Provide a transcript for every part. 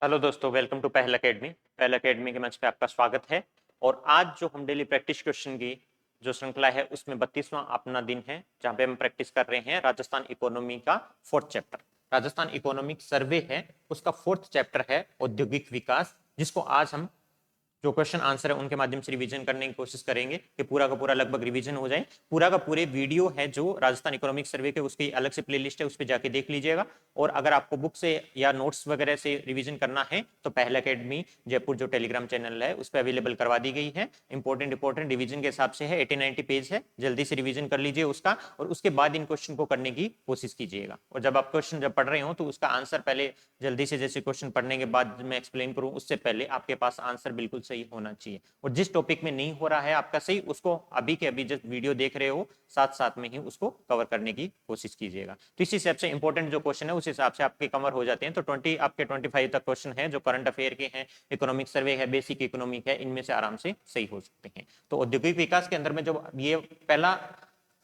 Hello दोस्तों, welcome to पहल academy. पहल एकेडमी के मंच पे आपका स्वागत है। और आज जो हम डेली प्रैक्टिस क्वेश्चन की जो श्रृंखला है उसमें 32वां अपना दिन है, जहां पे हम प्रैक्टिस कर रहे हैं राजस्थान इकोनॉमी का fourth chapter. Rajasthan economic survey है, उसका फोर्थ चैप्टर है औद्योगिक विकास, जिसको आज हम जो क्वेश्चन आंसर है उनके माध्यम से रिवीजन करने की कोशिश करेंगे कि पूरा का पूरा लगभग रिवीजन हो जाए। पूरा का पूरे वीडियो है जो राजस्थान इकोनॉमिक सर्वे के, उसकी अलग से प्लेलिस्ट है, उस पर जाके देख लीजिएगा। और अगर आपको बुक से या नोट्स वगैरह से रिवीजन करना है तो पहल एकेडमी जयपुर जो टेलीग्राम चैनल है उस पर अवेलेबल करवा दी गई है। इंपॉर्टेंट रिवीजन के हिसाब से है, 80-90 पेज है, जल्दी से रिवीजन कर लीजिए उसका और उसके बाद इन क्वेश्चन को करने की कोशिश कीजिएगा। और जब आप क्वेश्चन जब पढ़ रहे हो तो उसका आंसर पहले जल्दी से, जैसे क्वेश्चन पढ़ने के बाद मैं एक्सप्लेन करूं उससे पहले आपके पास आंसर बिल्कुल सही होना चाहिए। और जिस टॉपिक में नहीं हो रहा है आपका सही, उसको अभी के अभी जब वीडियो देख रहे हो साथ साथ में ही उसको कवर करने की कोशिश कीजिएगा। तो इस हिसाब से इंपॉर्टेंट जो क्वेश्चन है उस हिसाब से आपके कवर हो जाते हैं। तो 25 तक क्वेश्चन है जो करंट अफेयर के हैं, इकोनॉमिक सर्वे है, बेसिक इकोनॉमिक है, इनमें से आराम से सही हो सकते हैं। तो औद्योगिक विकास के अंदर में जो ये पहला,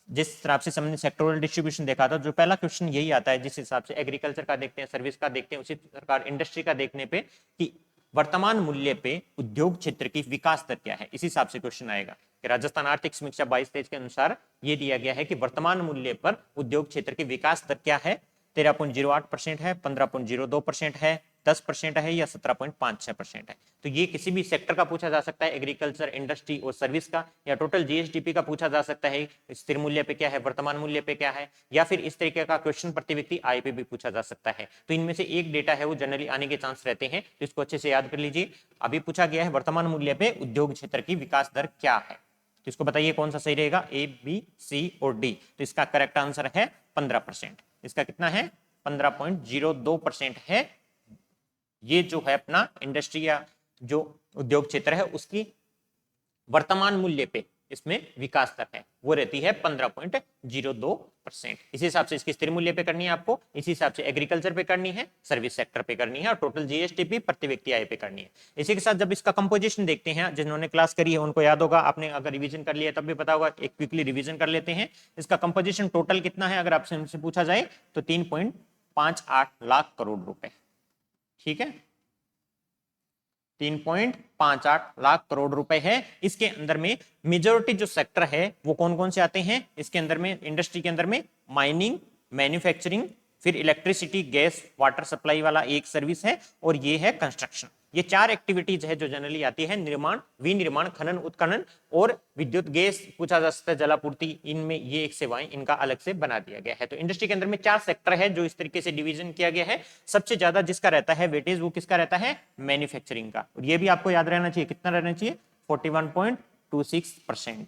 जिस हिसाब से हमने सेक्टोरल डिस्ट्रीब्यूशन देखा था, जो पहला क्वेश्चन यही आता है जिस हिसाब से एग्रीकल्चर का देखते हैं, सर्विस का देखते हैं, उसी प्रकार इंडस्ट्री का देखने पे कि वर्तमान मूल्य पे उद्योग क्षेत्र की विकास दर क्या है, इसी हिसाब से क्वेश्चन आएगा कि राजस्थान आर्थिक समीक्षा 22-23 के अनुसार ये दिया गया है कि वर्तमान मूल्य पर उद्योग क्षेत्र की विकास दर क्या है। 13.08% है, 15.02% है, 10% है या 17.56% है। तो ये किसी भी सेक्टर का पूछा जा सकता है, एग्रीकल्चर, इंडस्ट्री और सर्विस का, या टोटल जीएसडीपी का पूछा जा सकता है, स्थिर मूल्य पे क्या है, वर्तमान मूल्य पे क्या है, या फिर इस तरीके का क्वेश्चन प्रति व्यक्ति आय पे भी पूछा जा सकता है। तो इनमें से एक डेटा है वो जनरली आने के चांस रहते हैं, तो इसको अच्छे से याद कर लीजिए। अभी पूछा गया है वर्तमान मूल्य पे उद्योग क्षेत्र की विकास दर क्या है, तो इसको बताइए कौन सा सही रहेगा, ए, बी, सी और डी। तो इसका करेक्ट आंसर है 15%। इसका कितना है, 15.02% है। ये जो है अपना इंडस्ट्री या जो उद्योग क्षेत्र है उसकी वर्तमान मूल्य पे इसमें विकास दर है वो रहती है 15.02%। इसी हिसाब से इसकी स्थिर मूल्य पे करनी है आपको, इसी हिसाब से एग्रीकल्चर पे करनी है, सर्विस सेक्टर पे करनी है और टोटल जीएसटीपी प्रति व्यक्ति आय पे करनी है। इसी के साथ जब इसका कंपोजिशन देखते हैं, जिन्होंने क्लास करी है उनको याद होगा, आपने अगर रिवीजन कर लिया तब भी पता होगा, एक क्विकली रिवीजन कर लेते हैं। इसका कंपोजिशन टोटल कितना है अगर आपसे पूछा जाए तो 3.58 लाख करोड़ रुपए। ठीक है, 3.58 लाख करोड़ रुपए है। इसके अंदर में मेजोरिटी जो सेक्टर है वो कौन कौन से आते हैं इसके अंदर में, इंडस्ट्री के अंदर में माइनिंग, मैन्युफैक्चरिंग, फिर इलेक्ट्रिसिटी, गैस, वाटर सप्लाई वाला एक सर्विस है, और ये है कंस्ट्रक्शन। ये चार एक्टिविटीज है जो जनरली आती है, निर्माण, विनिर्माण, खनन उत्खनन और विद्युत, गैस पूछा जा सकता है, जलापूर्ति, इनमें ये एक सेवाएं इनका अलग से बना दिया गया है। तो इंडस्ट्री के अंदर में चार सेक्टर है जो इस तरीके से डिवीजन किया गया है। सबसे ज्यादा जिसका रहता है वेटेज वो किसका रहता है, मैन्युफैक्चरिंग का। और ये भी आपको याद रहना चाहिए, कितना रहना चाहिए, 41.26%।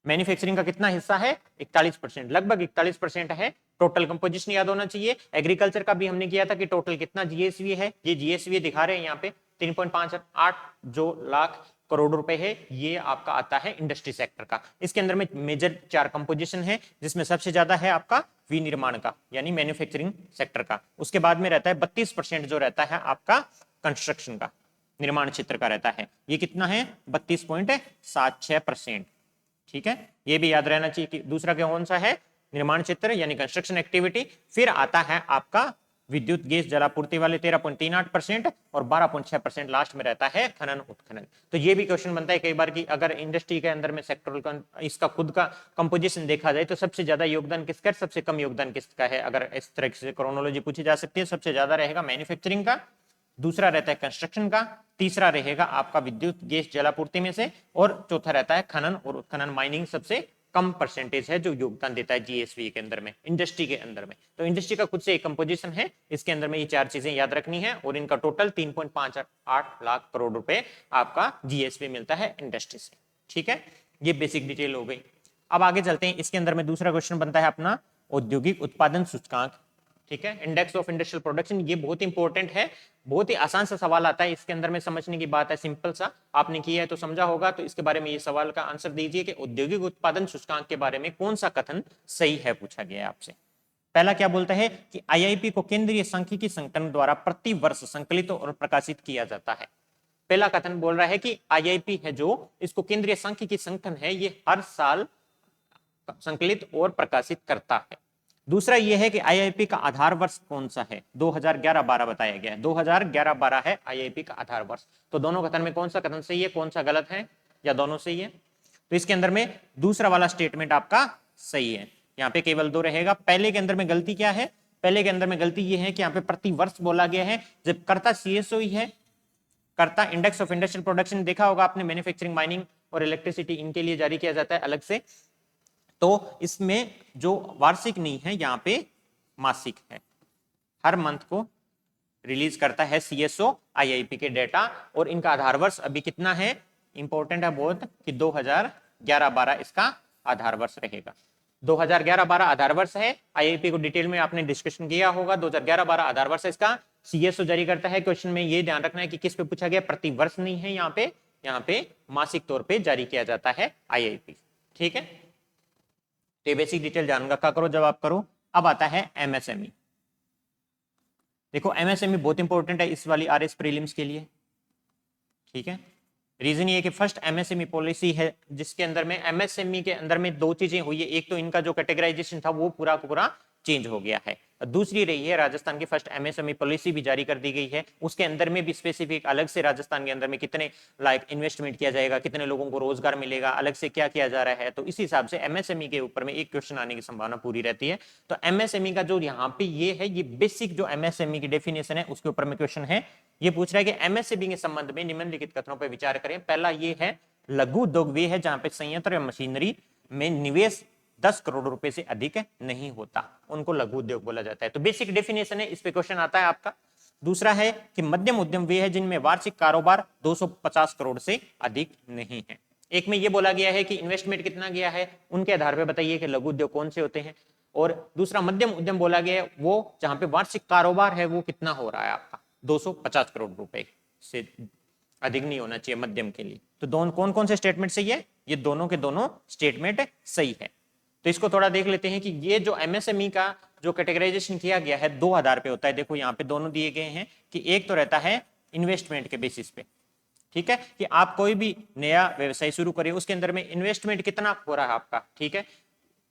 मैन्युफैक्चरिंग का कितना हिस्सा है, 41%, लगभग 41% है। टोटल कंपोजिशन याद होना चाहिए। एग्रीकल्चर का भी हमने किया था कि टोटल कितना जीएसवी है, ये जीएसवी दिखा रहे हैं यहाँ पे 3.58 जो लाख करोड़ रुपए है, ये आपका आता है इंडस्ट्री सेक्टर का। इसके अंदर में मेजर चार कंपोजिशन है, जिसमें सबसे ज्यादा है आपका विनिर्माण का यानी मैन्युफैक्चरिंग सेक्टर का। उसके बाद में रहता है 32% जो रहता है आपका कंस्ट्रक्शन का, निर्माण क्षेत्र का रहता है, ये कितना है 32.76%। ठीक है, ये भी याद रहना चाहिए कि दूसरा क्या कौन सा है, निर्माण क्षेत्र यानी कंस्ट्रक्शन एक्टिविटी। फिर आता है आपका विद्युत, गैस, जलापूर्ति वाले 13.38% और 12.6% लास्ट में रहता है खनन उत्खनन। तो ये भी क्वेश्चन बनता है कई बार कि अगर इंडस्ट्री के अंदर में सेक्टरल का इसका खुद का कंपोजिशन देखा जाए तो सबसे ज्यादा योगदान किसका, सबसे कम योगदान किसका है, अगर इस तरह से क्रोनोलॉजी पूछी जा सकती है, सबसे ज्यादा रहेगा मैन्युफैक्चरिंग का, दूसरा रहता है कंस्ट्रक्शन का, तीसरा रहेगा आपका विद्युत, गैस, जलापूर्ति में से, और चौथा रहता है खनन और उत्खनन, माइनिंग सबसे कम परसेंटेज है जो योगदान देता है जीएसवी के अंदर में, इंडस्ट्री के अंदर में। तो इंडस्ट्री का खुद से एक कंपोजिशन है, इसके अंदर में ये चार चीजें याद रखनी है, और इनका टोटल 3.58 लाख करोड़ रुपए आपका जीएसवी मिलता है इंडस्ट्री से। ठीक है, ये बेसिक डिटेल हो गई। अब आगे चलते हैं, इसके अंदर में दूसरा क्वेश्चन बनता है अपना औद्योगिक उत्पादन सूचकांक। ठीक है, इंडेक्स ऑफ इंडस्ट्रियल प्रोडक्शन, ये बहुत इंपॉर्टेंट है, बहुत ही आसान सा सवाल आता है इसके अंदर में, समझने की बात है, सिंपल सा, आपने किया है तो समझा होगा। तो इसके बारे में ये सवाल का आंसर दीजिए कि औद्योगिक उत्पादन सूचकांक के बारे में कौन सा कथन सही है, पूछा गया है आपसे। पहला क्या बोलता है कि आईआईपी को केंद्रीय सांख्यिकी संगठन द्वारा प्रति वर्ष संकलित और प्रकाशित किया जाता है। पहला कथन बोल रहा है कि आईआईपी है जो, इसको केंद्रीय सांख्यिकी संगठन है, ये हर साल संकलित और प्रकाशित करता है। दूसरा ये है कि आईआईपी का आधार वर्ष कौन सा है, 2011-12 बताया गया है, 2011-12 है आईआईपी का आधार वर्ष। तो दोनों कथन में कौन सा कथन सही है, कौन सा गलत है, या दोनों सही है? तो इसके अंदर में दूसरा वाला स्टेटमेंट आपका सही है। यहाँ पे केवल 2 रहेगा। पहले के अंदर में गलती क्या है, पहले के अंदर में गलती ये है कि यहाँ पे प्रति वर्ष बोला गया है, जब कर्ता सीएसओ ही है, कर्ता इंडेक्स ऑफ इंडस्ट्रियल प्रोडक्शन देखा होगा आपने, मैन्युफैक्चरिंग, माइनिंग और इलेक्ट्रिसिटी इनके लिए जारी किया जाता है अलग से। तो इसमें जो वार्षिक नहीं है, यहाँ पे मासिक है, हर मंथ को रिलीज करता है सीएसओ आईआईपी के डेटा, और इनका आधार वर्ष अभी कितना है, इंपॉर्टेंट है बहुत, कि 2011-12 इसका आधार वर्ष रहेगा। 2011-12 आधार वर्ष है। आईआईपी को डिटेल में आपने डिस्कशन किया होगा। 2011-12 आधार वर्ष इसका सीएसओ जारी करता है। क्वेश्चन में ये ध्यान रखना है कि किस पे पूछा गया, प्रति वर्ष नहीं है, यहाँ पे मासिक तौर पे जारी किया जाता है आईआईपी। ठीक है, तो ये बेसिक डिटेल जान रखा करो जब आप करो। अब आता है एमएसएमई। देखो एमएसएमई बहुत इंपॉर्टेंट है इस वाली आरएस प्रीलिम्स के लिए। ठीक है, रीजन ये कि फर्स्ट एमएसएमई पॉलिसी है जिसके अंदर में एमएसएमई के अंदर में दो चीजें हुई है। एक तो इनका जो कैटेगराइजेशन था वो पूरा का पूरा चेंज हो गया है। दूसरी रही है राजस्थान की फर्स्ट एमएसएमई पॉलिसी भी जारी कर दी गई है। उसके अंदर में भी स्पेसिफिक अलग से राजस्थान के अंदर में कितने इन्वेस्टमेंट किया जाएगा, कितने लोगों को रोजगार मिलेगा, अलग से क्या किया जा रहा है। तो इस हिसाब से एमएसएमई के ऊपर में एक क्वेश्चन आने की संभावना पूरी रहती है। तो एमएसएमई का जो यहाँ पे ये है, ये बेसिक जो एमएसएमई की डेफिनेशन है उसके ऊपर में क्वेश्चन है। ये पूछ रहा है कि एमएसएमई के संबंध में निम्नलिखित कथनों पर विचार करें। पहला ये है, लघु उद्योग वे है जहां पे संयंत्र या मशीनरी में निवेश 10 करोड़ रुपए से अधिक नहीं होता, उनको लघु उद्योग बोला जाता है। तो बेसिक डेफिनेशन है, इस पे क्वेश्चन आता है आपका। दूसरा है कि मध्यम उद्यम वे है जिनमें वार्षिक कारोबार 250 करोड़ से अधिक नहीं है। एक में ये बोला गया है कि इन्वेस्टमेंट कितना गया है, उनके आधार पर बताइए कि लघु उद्योग कौन से होते हैं। और दूसरा मध्यम उद्यम बोला गया है वो जहां पे वार्षिक कारोबार है वो कितना हो रहा है आपका, 250 करोड़ रुपए से अधिक नहीं होना चाहिए मध्यम के लिए। तो दोनों कौन कौन से स्टेटमेंट सही है, ये दोनों के दोनों स्टेटमेंट सही है। तो इसको थोड़ा देख लेते हैं कि ये जो एमएसएमई का जो कैटेगराइजेशन किया गया है 2 आधार पे होता है। देखो यहाँ पे दोनों दिए गए हैं कि एक तो रहता है इन्वेस्टमेंट के बेसिस पे, ठीक है, कि आप कोई भी नया व्यवसाय शुरू करें उसके अंदर में इन्वेस्टमेंट कितना हो रहा है आपका, ठीक है,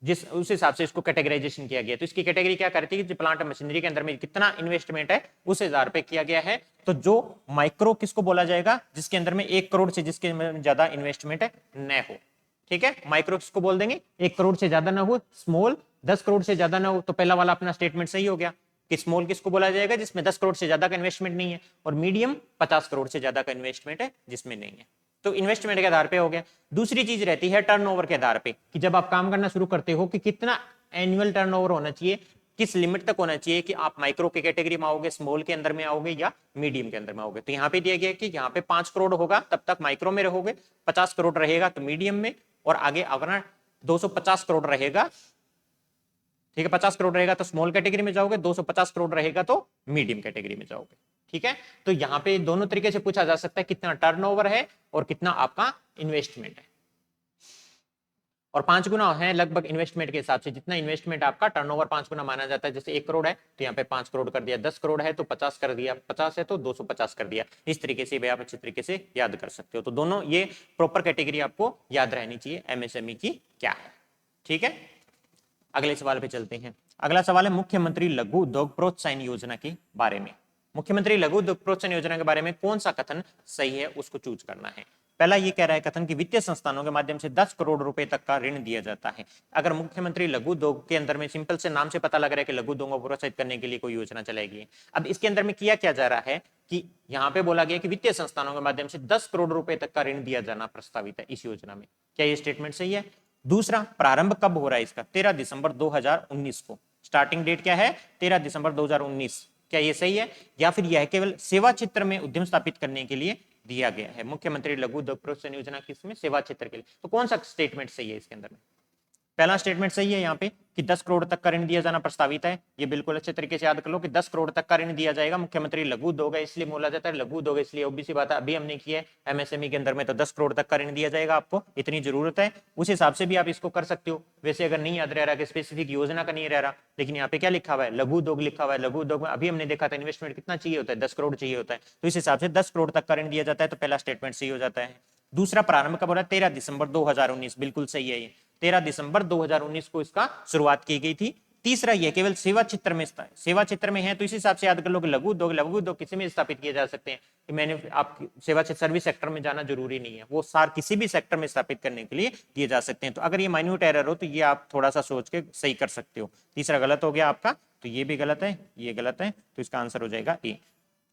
जिस उस हिसाब से इसको कैटेगराइजेशन किया गया। तो इसकी कैटेगरी क्या करती है कि प्लांट मशीनरी के अंदर में कितना इन्वेस्टमेंट है उस आधार पे किया गया है। तो जो माइक्रो किसको बोला जाएगा, जिसके अंदर में 1 करोड़ से जिसके ज्यादा इन्वेस्टमेंट न हो। ठीक है, माइक्रो किसको बोल देंगे, 1 करोड़ से ज्यादा ना हो। स्मॉल 10 करोड़ से ज्यादा ना हो। तो पहला वाला अपना स्टेटमेंट सही हो गया कि स्मॉल किसको बोला जाएगा, जिसमें 10 करोड़ से ज्यादा का इन्वेस्टमेंट नहीं है, और मीडियम 50 करोड़ से ज्यादा का इन्वेस्टमेंट है जिसमें नहीं है। तो इन्वेस्टमेंट के आधार पे हो गया। दूसरी चीज रहती है टर्नओवर के आधार पे, कि जब आप काम करना शुरू करते हो कि कितना एनुअल टर्नओवर होना चाहिए, किस लिमिट तक होना चाहिए कि आप माइक्रो की कैटेगरी में आओगे, स्मॉल के अंदर में आओगे या मीडियम के अंदर में आओगे। तो यहाँ पे दिया गया कि यहाँ पे 5 करोड़ होगा तब तक माइक्रो में रहोगे, 50 करोड़ रहेगा तो मीडियम में, और आगे अपना 250 करोड़ रहेगा, ठीक है, 50 करोड़ रहेगा तो स्मॉल कैटेगरी में जाओगे, 250 करोड़ रहेगा तो मीडियम कैटेगरी में जाओगे। ठीक है, तो यहाँ पे दोनों तरीके से पूछा जा सकता है कितना टर्नओवर है और कितना आपका इन्वेस्टमेंट है। और 5 गुना है लगभग इन्वेस्टमेंट के हिसाब से, जितना इन्वेस्टमेंट आपका टर्नओवर 5 गुना माना जाता है। जैसे 1 करोड़ है तो यहाँ पे 5 करोड़ कर दिया, 10 करोड़ है तो 50 कर दिया, 50 है तो 250 कर दिया। इस तरीके से भी आप अच्छे तरीके से याद कर सकते हो। तो दोनों ये प्रॉपर कैटेगरी आपको याद रहनी चाहिए एमएसएमई की क्या है। ठीक है, अगले सवाल पे चलते हैं। अगला सवाल है मुख्यमंत्री लघु उद्योग प्रोत्साहन योजना के बारे में। मुख्यमंत्री लघु उद्योग प्रोत्साहन योजना के बारे में कौन सा कथन सही है उसको चूज करना है। पहला ये कह रहा है कथन कि वित्तीय संस्थानों के माध्यम से 10 करोड़ रुपए तक का ऋण दिया जाता है। अगर मुख्यमंत्री लघु उद्योग के अंदर में सिंपल से नाम से पता लग रहा है कि लघु उद्योग को प्रोत्साहित करने के लिए कोई योजना चलाएगी। अब इसके अंदर में किया क्या जा रहा है कि यहाँ पे बोला गया कि वित्तीय संस्थानों के माध्यम से 10 करोड़ रुपए तक का ऋण दिया जाना प्रस्तावित है इस योजना में। क्या ये स्टेटमेंट सही है? दूसरा, प्रारंभ कब हो रहा है इसका? 13 दिसंबर 2019 को। स्टार्टिंग डेट क्या है? 13 दिसंबर 2019। क्या ये सही है, या फिर यह केवल सेवा क्षेत्र में उद्यम स्थापित करने के लिए दिया गया है? मुख्यमंत्री लघु उद्योग प्रोत्साहन योजना किसमें? सेवा क्षेत्र के लिए। तो कौन सा स्टेटमेंट सही है इसके अंदर में? पहला स्टेटमेंट सही है यहाँ पे कि 10 करोड़ तक का ऋण दिया जाना प्रस्तावित है। ये बिल्कुल अच्छे तरीके से याद कर लो कि 10 करोड़ तक का ऋण दिया जाएगा। मुख्यमंत्री लघु उद्योग है इसलिए बोला जाता है लघु उद्योग, इसलिए ओबीसी बात है अभी हमने की है एमएसएमई के अंदर में, तो 10 करोड़ तक का ऋण दिया जाएगा आपको, इतनी जरूरत है। उस हिसाब से भी आप इसको कर सकते हो। वैसे अगर नहीं याद रह रहा कि स्पेसिफिक योजना का नहीं रह रहा, लेकिन यहाँ पे क्या लिखा हुआ है? लघु उद्योग लिखा हुआ है। लघु उद्योग में अभी हमने देखा था इन्वेस्टमेंट कितना चाहिए होता है? 10 करोड़ चाहिए होता है। तो इस हिसाब से 10 करोड़ तक का ऋण दिया जाता है, तो पहला स्टेटमेंट सही हो जाता है। दूसरा, प्रारंभ कब हो रहा है? 13 दिसंबर 2019, बिल्कुल सही है ये। 13 दिसंबर 2019 को इसका शुरुआत की गई थी। तीसरा ये केवल सेवा क्षेत्र में, सेवा क्षेत्र में है तो इस हिसाब से याद कर लो कि लघु उद्योग किसी में स्थापित किए जा सकते हैं, कि मैंने आप सेवा क्षेत्र सर्विस सेक्टर में जाना जरूरी नहीं है, वो सार किसी भी सेक्टर में स्थापित करने के लिए दिए जा सकते हैं। तो अगर ये माइन्यूट एरर हो तो ये आप थोड़ा सा सोच के सही कर सकते हो। तीसरा गलत हो गया आपका, तो ये भी गलत है, ये गलत है, तो इसका आंसर हो जाएगा ए,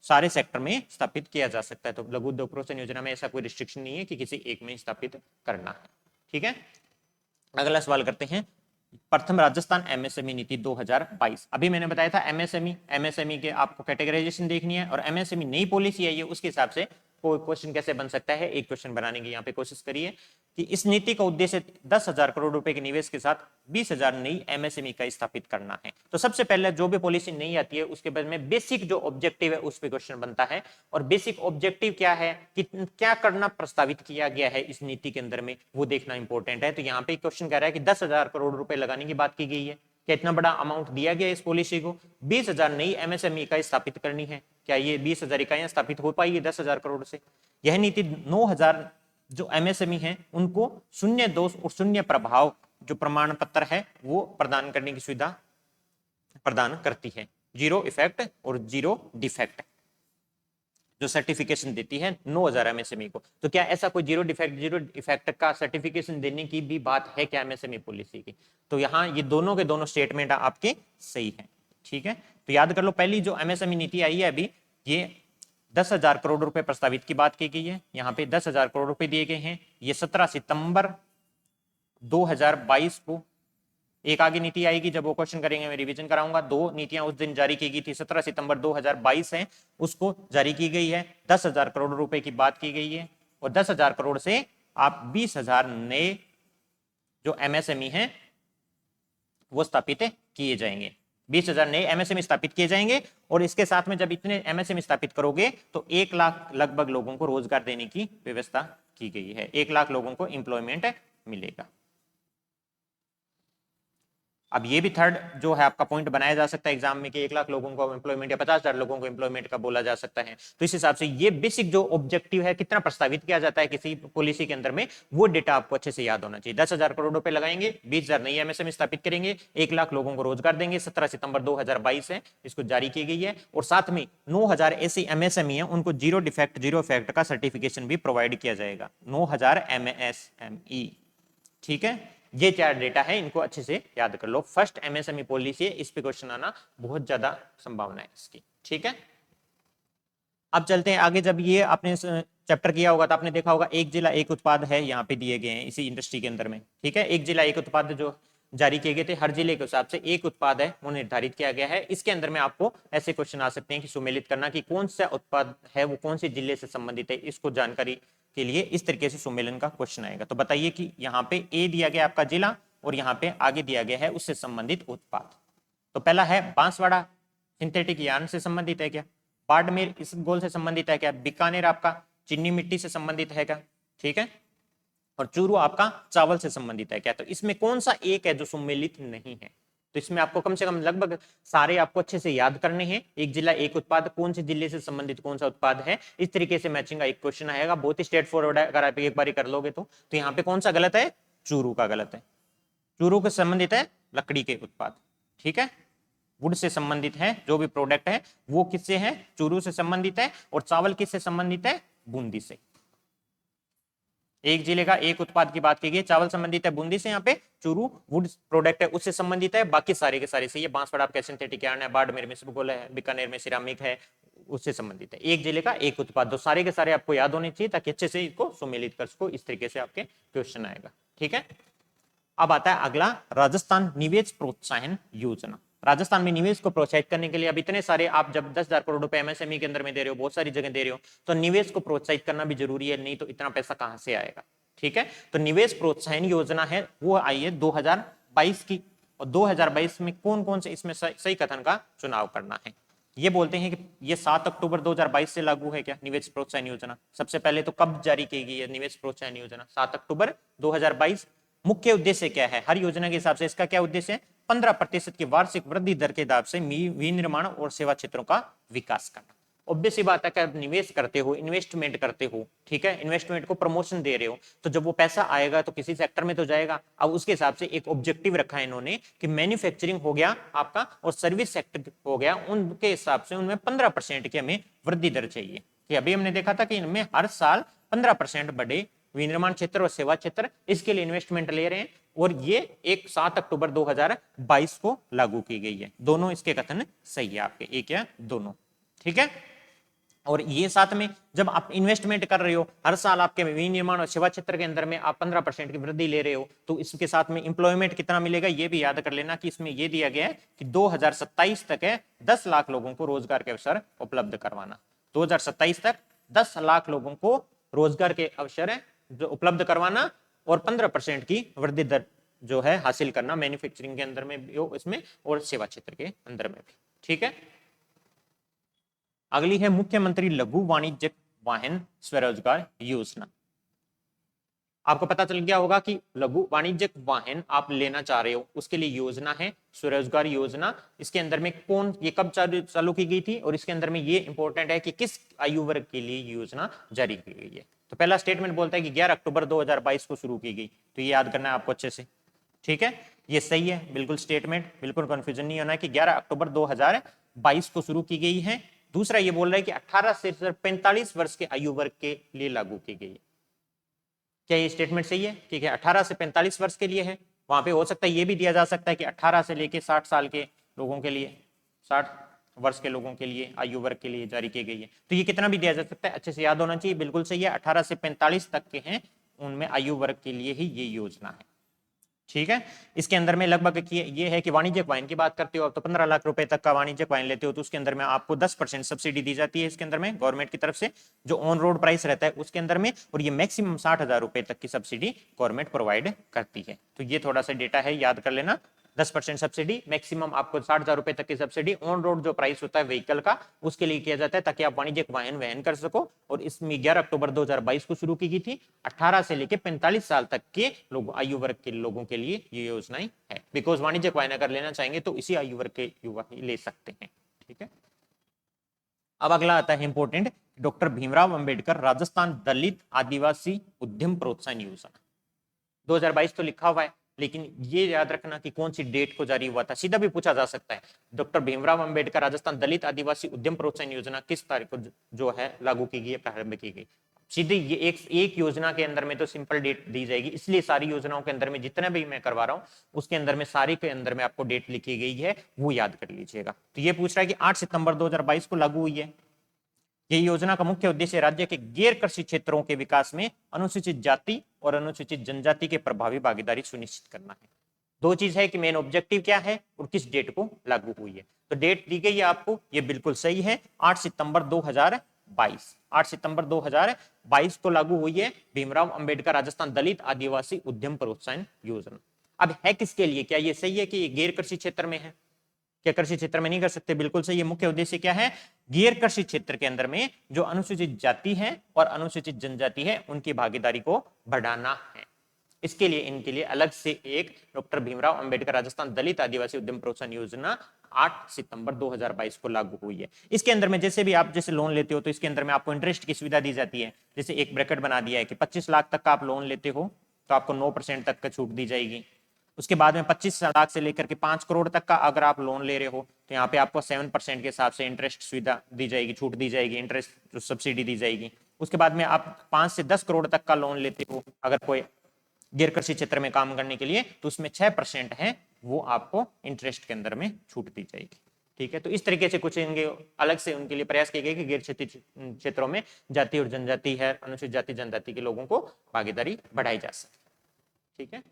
सारे सेक्टर में स्थापित किया जा सकता है। तो लघु उद्योग प्रोत्साहन योजना में ऐसा कोई रिस्ट्रिक्शन नहीं है कि किसी एक में स्थापित करना है। ठीक है, अगला सवाल करते हैं, प्रथम राजस्थान एमएसएमई नीति 2022। अभी मैंने बताया था एमएसएमई के आपको कैटेगराइजेशन देखनी है, और एमएसएमई नई पॉलिसी है ये, उसके हिसाब से कोई क्वेश्चन कैसे बन सकता है, एक क्वेश्चन बनाने की यहाँ पे कोशिश करिए कि इस नीति का उद्देश्य 10,000 करोड़ रुपए के निवेश के साथ 20,000 नई एमएसएमई का स्थापित करना है। तो सबसे पहले जो भी पॉलिसी नहीं आती है उसके बाद में बेसिक जो ऑब्जेक्टिव है उस पर क्वेश्चन बनता है, और बेसिक ऑब्जेक्टिव क्या है कि क्या करना प्रस्तावित किया गया है इस नीति के अंदर में, वो देखना इंपॉर्टेंट है। तो यहाँ पे क्वेश्चन कह रहा है कि 10,000 करोड़ रुपए लगाने की बात की गई है, क्या इतना बड़ा अमाउंट दिया गया इस पॉलिसी को, 20,000 नई एमएसएमई इकाई स्थापित करनी है, क्या ये 20,000 इकाइयां स्थापित हो पाएगी 10,000 करोड़ से? यह नीति 9,000 जो एमएसएमई है उनको शून्य दोष और शून्य प्रभाव जो प्रमाण पत्र है वो प्रदान करने की सुविधा प्रदान करती है, जीरो इफेक्ट और जीरो डिफेक्ट जो सर्टिफिकेशन देती है 9,000 एमएसएमई को। तो क्या ऐसा कोई जीरो डिफेक्ट जीरो इफेक्ट का सर्टिफिकेशन देने की भी बात है क्या एमएसएमई पॉलिसी की? तो यहाँ ये दोनों के दोनों स्टेटमेंट आपके सही है। ठीक है, तो याद कर लो, पहली जो एमएसएमई नीति आई है अभी, ये 10,000 करोड़ रुपए प्रस्तावित की बात की गई है, यहाँ पे 10,000 करोड़ रुपए दिए गए हैं। ये 17 सितंबर 2022 को एक आगे नीति आएगी, जब वो क्वेश्चन करेंगे मैं रिवीजन कराऊंगा। 2 नीतियां उस दिन जारी की गई थी, 17 सितंबर 2022 है उसको जारी की गई है, 10,000 करोड़ रुपए की बात की गई है, और 10,000 करोड़ से आप 20,000 नए जो एमएसएमई हैं वो स्थापित किए जाएंगे, 20,000 नए एमएसएमई स्थापित किए जाएंगे। और इसके साथ में जब इतने एमएसएमई स्थापित करोगे तो 1 लाख लगभग लोगों को रोजगार देने की व्यवस्था की गई है, 1 लाख लोगों को एम्प्लॉयमेंट मिलेगा। अब ये भी थर्ड जो है आपका पॉइंट बनाया जा सकता है एग्जाम में कि 1 लाख लोगों को एम्प्लॉयमेंट या 50,000 लोगों को एम्प्लॉयमेंट का बोला जा सकता है। तो इस हिसाब से ये बेसिक जो ऑब्जेक्टिव है, कितना प्रस्तावित किया जाता है किसी पॉलिसी के अंदर में, वो डेटा आपको अच्छे से याद होना चाहिए। 10,000 करोड़ रुपए लगाएंगे, 20,000 नई एमएसएमई स्थापित करेंगे, 1 लाख लोगों को रोजगार देंगे, 17 सितंबर 2022 है इसको जारी की गई है। और साथ में 9,000 ऐसी एमएसएमई है उनको जीरो डिफेक्ट जीरो इफेक्ट का सर्टिफिकेशन भी प्रोवाइड किया जाएगा, 9,000 एमएसएमई। ठीक है, ये 4 डेटा है, इनको अच्छे से याद कर लो। फर्स्ट एमएसएमई पॉलिसी है, इस पे क्वेश्चन आना बहुत ज्यादा संभावना है इसकी। ठीक है, अब चलते हैं आगे। जब ये आपने चैप्टर किया होगा तो आपने देखा होगा एक जिला एक उत्पाद है, यहाँ पे दिए गए हैं इसी इंडस्ट्री के अंदर में। ठीक है, एक जिला एक उत्पाद जो जारी किए गए थे, हर जिले के हिसाब से एक उत्पाद है वो निर्धारित किया गया है। इसके अंदर में आपको ऐसे क्वेश्चन आ सकते हैं कि सुमेलित करना कि कौन सा उत्पाद है वो कौन से जिले से संबंधित है, इसको जानकारी के लिए इस तरीके से सुमेलन का क्वेश्चन आएगा। तो बताइए कि यहाँ पे ए दिया गया आपका जिला और यहाँ पे आगे दिया गया है उससे संबंधित उत्पाद। तो पहला है बांसवाड़ा सिंथेटिक यार्न से संबंधित है क्या, बाड़मेर इसबगोल से संबंधित है क्या, बीकानेर आपका चीनी मिट्टी से संबंधित है क्या, ठीक है, और चूरू आपका चावल से संबंधित है क्या। तो इसमें कौन सा एक है जो सम्मिलित नहीं है? तो इसमें आपको कम से कम लगभग सारे आपको अच्छे से याद करने हैं। एक जिला एक उत्पाद, कौन से जिले से संबंधित कौन सा उत्पाद है, इस तरीके से मैचिंग का एक क्वेश्चन आएगा, बहुत ही स्ट्रेट फॉरवर्ड है। अगर आप एक बार कर लोगे तो यहाँ पे कौन सा गलत है, चूरू का गलत है। चूरू के संबंधित है लकड़ी के उत्पाद, ठीक है, वुड से संबंधित है जो भी प्रोडक्ट है वो किससे है, चूरू से संबंधित है। और चावल किससे संबंधित है, बूंदी से। एक जिले का एक उत्पाद की बात की गई, चावल संबंधित है बूंदी से, यहाँ पे चूरू वुड प्रोडक्ट है उससे संबंधित है, बाकी सारे के सारे से ये बांसवाड़ा आपका सिंथेटिक यार्न है, बाड़मेर में इसबगोल है, बीकानेर में सिरामिक है, उससे संबंधित है। एक जिले का एक उत्पाद, तो सारे के सारे आपको याद होने चाहिए ताकि अच्छे से इसको सुमेलित कर सको। इस तरीके से आपके क्वेश्चन आएगा, ठीक है। अब आता है अगला, राजस्थान निवेश प्रोत्साहन योजना। राजस्थान में निवेश को प्रोत्साहित करने के लिए अब इतने सारे आप जब 10,000 करोड़ रुपए एमएसएमई के अंदर में दे रहे हो, बहुत सारी जगह दे रहे हो, तो निवेश को प्रोत्साहित करना भी जरूरी है, नहीं तो इतना पैसा कहां से आएगा, ठीक है। तो निवेश प्रोत्साहन योजना है वो आई है 2022 की, और 2022 में कौन कौन से इसमें सही कथन का चुनाव करना है। ये बोलते हैं कि ये 7 अक्टूबर 2022 से लागू है क्या निवेश प्रोत्साहन योजना। सबसे पहले तो कब जारी की गई है निवेश प्रोत्साहन योजना, 7 अक्टूबर 2022। मुख्य उद्देश्य क्या है, हर योजना के हिसाब से इसका क्या उद्देश्य है, 15% की वार्षिक वृद्धि दर के हिसाब से विनिर्माण और सेवा क्षेत्रों का विकास करना। ऑब्वियस सी बात है कि आप निवेश करते हो, इन्वेस्टमेंट करते हो, ठीक है, इन्वेस्टमेंट को प्रमोशन दे रहे हो, तो जब वो पैसा आएगा तो किसी सेक्टर में तो जाएगा। अब उसके हिसाब से एक ऑब्जेक्टिव रखा है इन्होंने कि मैन्युफैक्चरिंग हो गया आपका और सर्विस सेक्टर हो गया, उनके हिसाब से उनमें 15% की हमें वृद्धि दर चाहिए। कि अभी हमने देखा था कि इनमें हर साल 15% बढ़े विनिर्माण क्षेत्र और सेवा क्षेत्र, इसके लिए इन्वेस्टमेंट ले रहे हैं, और ये एक 7 अक्टूबर 2022 को लागू की गई है। दोनों इसके कथन सही है आपके, एक या दोनों, ठीक है। और ये साथ में जब आप इन्वेस्टमेंट कर रहे हो, हर साल आपके विनिर्माण और सेवा क्षेत्र के अंदर में आप 15% की वृद्धि ले रहे हो, तो इसके साथ में इंप्लॉयमेंट कितना मिलेगा ये भी याद कर लेना कि इसमें ये दिया गया है कि 2027 तक है 10 लाख लोगों को रोजगार के अवसर उपलब्ध करवाना। 2027 तक 10 लाख लोगों को रोजगार के अवसर है जो उपलब्ध करवाना, और 15% की वृद्धि दर जो है हासिल करना मैन्युफैक्चरिंग के अंदर में भी हो इसमें और सेवा क्षेत्र के अंदर में भी, ठीक है। अगली है मुख्यमंत्री लघु वाणिज्यिक वाहन स्वरोजगार योजना। आपको पता चल गया होगा कि लघु वाणिज्यिक वाहन आप लेना चाह रहे हो, उसके लिए योजना है स्वरोजगार योजना। इसके अंदर में कौन, ये कब चालू की गई थी, और इसके अंदर में ये इंपॉर्टेंट है कि किस आयु वर्ग के लिए योजना जारी की गई है। तो पहला स्टेटमेंट बोलता है कि 11 अक्टूबर 2022 को शुरू की गई, तो ये याद करना है आपको अच्छे से, ठीक है। ये सही है बिल्कुल स्टेटमेंट, बिल्कुल कंफ्यूजन नहीं होना है कि 11 अक्टूबर 2022 को शुरू की गई है। दूसरा ये बोल रहा है कि 18 से 45 वर्ष के आयु वर्ग के लिए लागू की गई है। क्या ये स्टेटमेंट सही है? ठीक है, 18 से 45 वर्ष के लिए है। वहां पे हो सकता है ये भी दिया जा सकता है कि 18 से लेके 60 साल के लोगों के लिए, 60 वर्ष के लोगों के लिए, आयु वर्ग के लिए जारी की गई है। तो ये कितना भी दिया जा सकता है, अच्छे से याद होना चाहिए, बिल्कुल सही है। 18 से 45 तक के हैं, उनमें आयु वर्ग के लिए ही ये योजना है, ठीक है। इसके अंदर में लगभग ये है कि वाणिज्यिक वाहन की बात करते हो तो 15 लाख रुपए तक का वाणिज्यिक वाहन लेते हो तो उसके अंदर में आपको 10% सब्सिडी दी जाती है इसके अंदर में गवर्नमेंट की तरफ से, जो ऑन रोड प्राइस रहता है उसके अंदर में, और ये मैक्सिमम 60,000 रुपए तक की सब्सिडी गवर्नमेंट प्रोवाइड करती है। तो ये थोड़ा सा डेटा है, याद कर लेना। 10% सब्सिडी, मैक्सिमम आपको 60,000 रुपए तक की सब्सिडी ऑन रोड जो प्राइस होता है व्हीकल का उसके लिए किया जाता है, ताकि आप वाणिज्यिक वाहन वहन कर सको। और इसमें 11 अक्टूबर 2022 को शुरू की गई थी। 18 से लेकर 45 साल तक के लोग, आयु वर्ग के लोगों के लिए ये योजनाएं है। बिकॉज वाणिज्यिक वाहन अगर लेना चाहेंगे तो इसी आयु वर्ग के युवा ही ले सकते हैं, ठीक है। अब अगला आता है इंपोर्टेंट, डॉक्टर भीमराव अंबेडकर राजस्थान दलित आदिवासी उद्यम प्रोत्साहन योजना। 2022 तो लिखा हुआ है, लेकिन ये याद रखना कि कौन सी डेट को जारी हुआ था, सीधा भी पूछा जा सकता है। डॉक्टर भीमराव अंबेडकर राजस्थान दलित आदिवासी उद्यम प्रोत्साहन योजना किस तारीख को जो है लागू की गई है, प्रारंभ की गई। सीधे ये एक योजना के अंदर में तो सिंपल डेट दी जाएगी, इसलिए सारी योजनाओं के अंदर में जितना भी मैं करवा रहा हूँ उसके अंदर में सारी के अंदर में आपको डेट लिखी गई है, वो याद कर लीजिएगा। तो ये पूछ रहा है कि 8 सितंबर 2022 को लागू हुई है। ये योजना का मुख्य उद्देश्य राज्य के गैर कृषि क्षेत्रों के विकास में अनुसूचित जाति और अनुसूचित जनजाति के प्रभावी भागीदारी सुनिश्चित करना है। दो चीज है कि मेन ऑब्जेक्टिव क्या है और किस डेट को लागू हुई है। तो डेट दी गई है आपको, ये बिल्कुल सही है, 8 सितंबर 2022। 8 सितंबर 2022 को लागू हुई है भीमराव अंबेडकर राजस्थान दलित आदिवासी उद्यम प्रोत्साहन योजना। अब है किसके लिए, क्या ये सही है कि ये गैर कृषि क्षेत्र में है? क्या कृषि क्षेत्र में नहीं कर सकते? बिल्कुल सही है। मुख्य उद्देश्य क्या है? गैर कृषि क्षेत्र के अंदर में जो अनुसूचित जाति है और अनुसूचित जनजाति है उनकी भागीदारी को बढ़ाना है। इसके लिए इनके लिए अलग से एक डॉक्टर भीमराव अंबेडकर राजस्थान दलित आदिवासी उद्यम प्रोत्साहन योजना 8 सितंबर 2022 को लागू हुई है। इसके अंदर में जैसे भी आप जैसे लोन लेते हो तो इसके अंदर में आपको इंटरेस्ट की सुविधा दी जाती है। जैसे एक ब्रैकेट बना दिया है कि 25 लाख तक का आप लोन लेते हो तो आपको 9% तक का छूट दी जाएगी। उसके बाद में 25 लाख से लेकर के 5 करोड़ तक का अगर आप लोन ले रहे हो तो यहाँ पे आपको 7% के हिसाब से इंटरेस्ट सुविधा दी जाएगी, छूट दी जाएगी, इंटरेस्ट सब्सिडी दी जाएगी। उसके बाद में आप 5 से 10 करोड़ तक का लोन लेते हो अगर कोई गैर कृषि क्षेत्र में काम करने के लिए, तो उसमें 6% है वो आपको इंटरेस्ट के अंदर में छूट दी जाएगी, ठीक है। तो इस तरीके से कुछ इनके अलग से उनके लिए प्रयास किए गए कि गैर क्षेत्रों में जाति और जनजाति है, अनुसूचित जाति जनजाति के लोगों को भागीदारी बढ़ाई जा सके, ठीक है।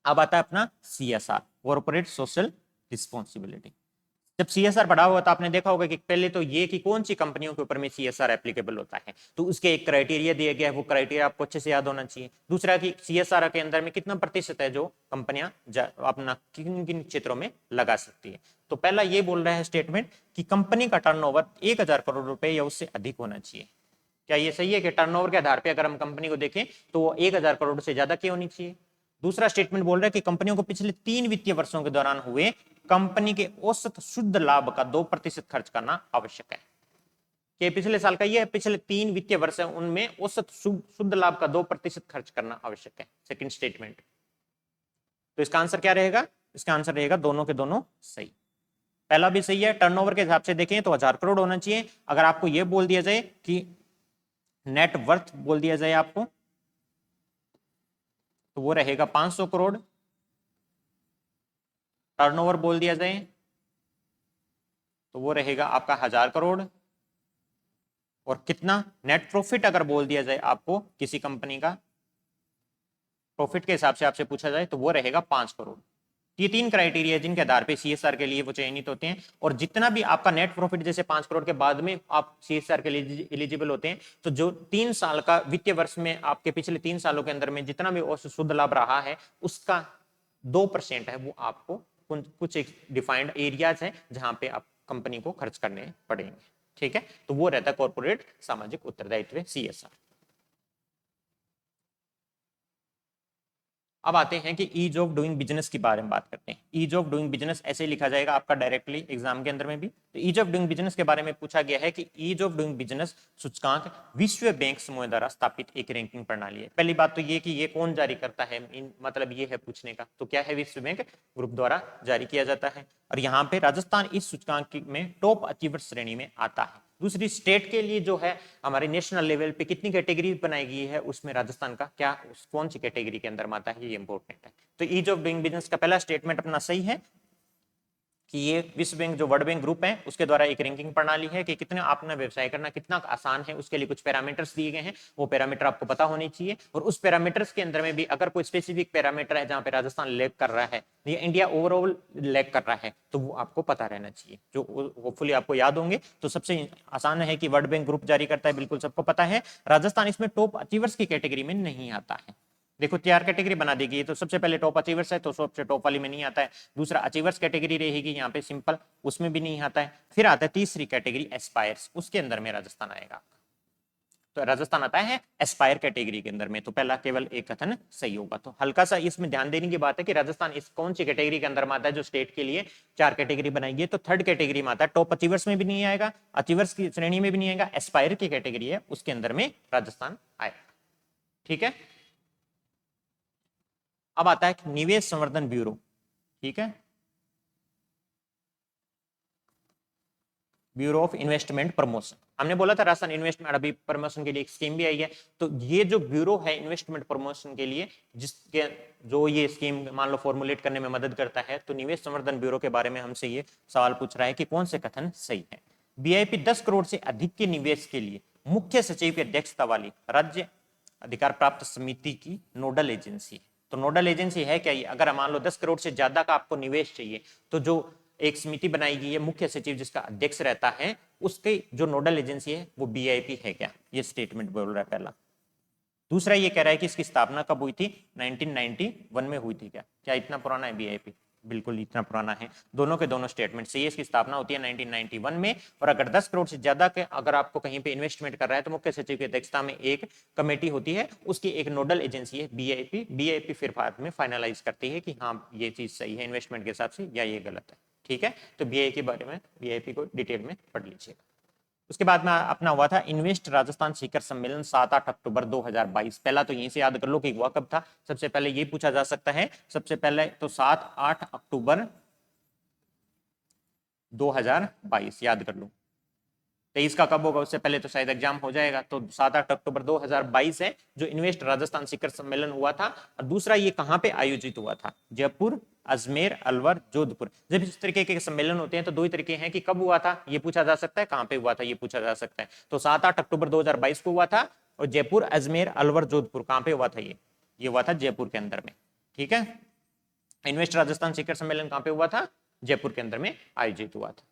अब आता है अपना CSR, कॉर्पोरेट सोशल रिस्पॉन्सिबिलिटी। जब CSR बढ़ा हुआ तो आपने देखा होगा कि पहले तो ये कि कौन सी कंपनियों के ऊपर में CSR एप्लीकेबल होता है, तो उसके एक क्राइटेरिया दिया गया है, वो क्राइटेरिया आपको अच्छे से याद होना चाहिए। दूसरा कि CSR के अंदर में कितना प्रतिशत है जो कंपनियां अपना किन किन क्षेत्रों में लगा सकती है। तो पहला ये बोल रहा है स्टेटमेंट कि कंपनी का टर्नओवर 1000 करोड़ रुपए या उससे अधिक होना चाहिए। क्या ये सही है कि टर्नओवर के आधार पर अगर हम कंपनी को देखें तो वो 1000 करोड़ से ज्यादा की होनी चाहिए? दूसरा स्टेटमेंट बोल रहा है कि कंपनियों को पिछले 3 वित्तीय वर्षों के दौरान हुए कंपनी के औसत शुद्ध लाभ का 2% खर्च करना आवश्यक है। कि पिछले साल का ये पिछले 3 वित्तीय वर्ष है उनमें औसत शुद्ध लाभ का 2% खर्च करना आवश्यक है। Second statement. तो इसका आंसर क्या रहेगा? इसका आंसर रहेगा दोनों के दोनों सही। पहला भी सही है, टर्नओवर के हिसाब से देखें तो 1000 करोड़ होना चाहिए। अगर आपको यह बोल दिया जाए कि नेट वर्थ बोल दिया जाए आपको, तो वो रहेगा 500 करोड़। टर्नओवर बोल दिया जाए तो वो रहेगा आपका 1000 करोड़। और कितना नेट प्रॉफिट अगर बोल दिया जाए आपको किसी कंपनी का प्रॉफिट के हिसाब से आपसे पूछा जाए तो वो रहेगा 5 करोड़। ये 3 क्राइटेरिया जिनके आधार पे सीएसआर के लिए वो चयनित होते हैं। और जितना भी आपका नेट प्रॉफिट जैसे 5 करोड़ के बाद में आप सीएसआर के लिए एलिजिबल होते हैं, तो जो 3 साल का वित्तीय वर्ष में आपके पिछले 3 सालों के अंदर में जितना भी औसत शुद्ध लाभ रहा है उसका 2% है वो आपको कुछ एक डिफाइंड एरियाज है जहां पे आप कंपनी को खर्च करने पड़ेंगे। ठीक है, तो वो रहता है कॉर्पोरेट सामाजिक उत्तरदायित्व सीएसआर। अब आते हैं कि ईज ऑफ डूइंग बिजनेस के बारे में बात करते हैं। ईज ऑफ डूइंग बिजनेस ऐसे लिखा जाएगा आपका डायरेक्टली एग्जाम के अंदर में भी। तो ईज ऑफ डूइंग बिजनेस के बारे में पूछा गया है कि ईज ऑफ डूइंग बिजनेस सूचकांक विश्व बैंक समूह द्वारा स्थापित एक रैंकिंग प्रणाली है। पहली बात तो ये कि ये कौन जारी करता है, मतलब ये है पूछने का, तो क्या है? विश्व बैंक ग्रुप द्वारा जारी किया जाता है। और यहाँ पे राजस्थान इस सूचकांक में टॉप अचीवर श्रेणी में आता है। दूसरी, स्टेट के लिए जो है हमारे नेशनल लेवल पे कितनी कैटेगरी बनाई गई है उसमें राजस्थान का क्या कौन सी कैटेगरी के अंदर आता है, ये इंपॉर्टेंट है। तो ईज ऑफ डूइंग बिजनेस का पहला स्टेटमेंट अपना सही है कि ये विश्व बैंक जो वर्ल्ड बैंक ग्रुप है उसके द्वारा एक रैंकिंग प्रणाली है कि कितने आपने व्यवसाय करना कितना आसान है, उसके लिए कुछ पैरामीटर्स दिए गए हैं, वो पैरामीटर आपको पता होनी चाहिए। और उस पैरामीटर्स के अंदर में भी अगर कोई स्पेसिफिक पैरामीटर है जहां पे राजस्थान लैग कर रहा है या इंडिया ओवरऑल लैग कर रहा है तो वो आपको पता रहना चाहिए, जो होपफुली आपको याद होंगे। तो सबसे आसान है कि वर्ल्ड बैंक ग्रुप जारी करता है, बिल्कुल सबको पता है। राजस्थान इसमें टॉप अचीवर्स की कैटेगरी में नहीं आता है। देखो 4 कैटेगरी बना दी गई है, तो सबसे पहले टॉप अचीवर्स है तो सबसे टॉप वाली में नहीं आता है। दूसरा अचीवर्स कैटेगरी रहेगी यहाँ पे सिंपल, उसमें भी नहीं आता है। फिर आता है तीसरी कैटेगरी एस्पायर्स, उसके अंदर में राजस्थान आएगा। तो राजस्थान आता है एस्पायर कैटेगरी के अंदर में। तो पहला केवल एक कथन सही होगा। तो हल्का सा इसमें ध्यान देने की बात है कि राजस्थान इस कौन सी कैटेगरी के अंदर में आता है, जो स्टेट के लिए 4 कैटेगरी बनाई है। तो थर्ड कैटेगरी में आता है, टॉप अचीवर्स में भी नहीं आएगा, अचीवर्स की श्रेणी में भी नहीं आएगा, एस्पायर की कैटेगरी है उसके अंदर में राजस्थान आएगा। ठीक है, अब आता है निवेश संवर्धन ब्यूरो। ठीक है, ब्यूरो ऑफ इन्वेस्टमेंट प्रमोशन। हमने बोला था राजस्थान इन्वेस्टमेंट अभी प्रमोशन के लिए एक स्कीम भी आई है। तो ये जो ब्यूरो है इन्वेस्टमेंट प्रमोशन के लिए, जिसके जो ये स्कीम मान लो फॉर्मुलेट करने में मदद करता है, तो निवेश संवर्धन ब्यूरो के बारे में हमसे ये सवाल पूछ रहा है कि कौन से कथन सही है। बीआईपी 10 करोड़ से अधिक के निवेश के लिए मुख्य सचिव की अध्यक्षता वाली राज्य अधिकार प्राप्त समिति की नोडल एजेंसी। तो नोडल एजेंसी है क्या ये? अगर मान लो 10 करोड़ से ज्यादा का आपको निवेश चाहिए तो जो एक समिति बनाई गई है मुख्य सचिव जिसका अध्यक्ष रहता है, उसके जो नोडल एजेंसी है वो बीआईपी है क्या? ये स्टेटमेंट बोल रहा है पहला। दूसरा ये कह रहा है कि इसकी स्थापना कब हुई थी? 1991 में हुई थी क्या? क्या इतना पुराना है बीआईपी? बिल्कुल इतना पुराना है। दोनों के दोनों स्टेटमेंट से इसकी स्थापना होती है 1991 में। और अगर 10 करोड़ से ज्यादा के अगर आपको कहीं पे इन्वेस्टमेंट कर रहा है तो मुख्य सचिव की अध्यक्षता में एक कमेटी होती है, उसकी एक नोडल एजेंसी है बीआईपी। बीआईपी फिर बाद में फाइनलाइज करती है कि हाँ ये चीज सही है इन्वेस्टमेंट के हिसाब से या ये गलत है। ठीक है, तो बीआईपी के बारे में बीआईपी को डिटेल में पढ़ लीजिएगा। उसके बाद में अपना हुआ था इन्वेस्ट राजस्थान शिखर सम्मेलन 7-8 अक्टूबर 2022। पहला तो यहीं से याद कर लो कि हुआ कब था। सबसे पहले ये पूछा जा सकता है, सबसे पहले तो 7-8 अक्टूबर 2022 याद कर लो। 23 का कब होगा उससे पहले तो शायद एग्जाम हो जाएगा। तो 7-8 अक्टूबर 2022 है जो इन्वेस्ट राजस्थान शिखर सम्मेलन हुआ था। और दूसरा ये कहां पे आयोजित हुआ था? जयपुर, अजमेर, अलवर, जोधपुर। जब इस तरीके के सम्मेलन होते हैं तो दो ही तरीके हैं कि कब हुआ था ये पूछा जा सकता है, कहां पे हुआ था ये पूछा जा सकता है। तो 7-8 अक्टूबर 2022 को हुआ था। और जयपुर, अजमेर, अलवर, जोधपुर कहां पे हुआ था? ये हुआ था जयपुर के अंदर में। ठीक है, इन्वेस्ट राजस्थान शिखर सम्मेलन कहां पे हुआ था? जयपुर के अंदर में आयोजित हुआ था।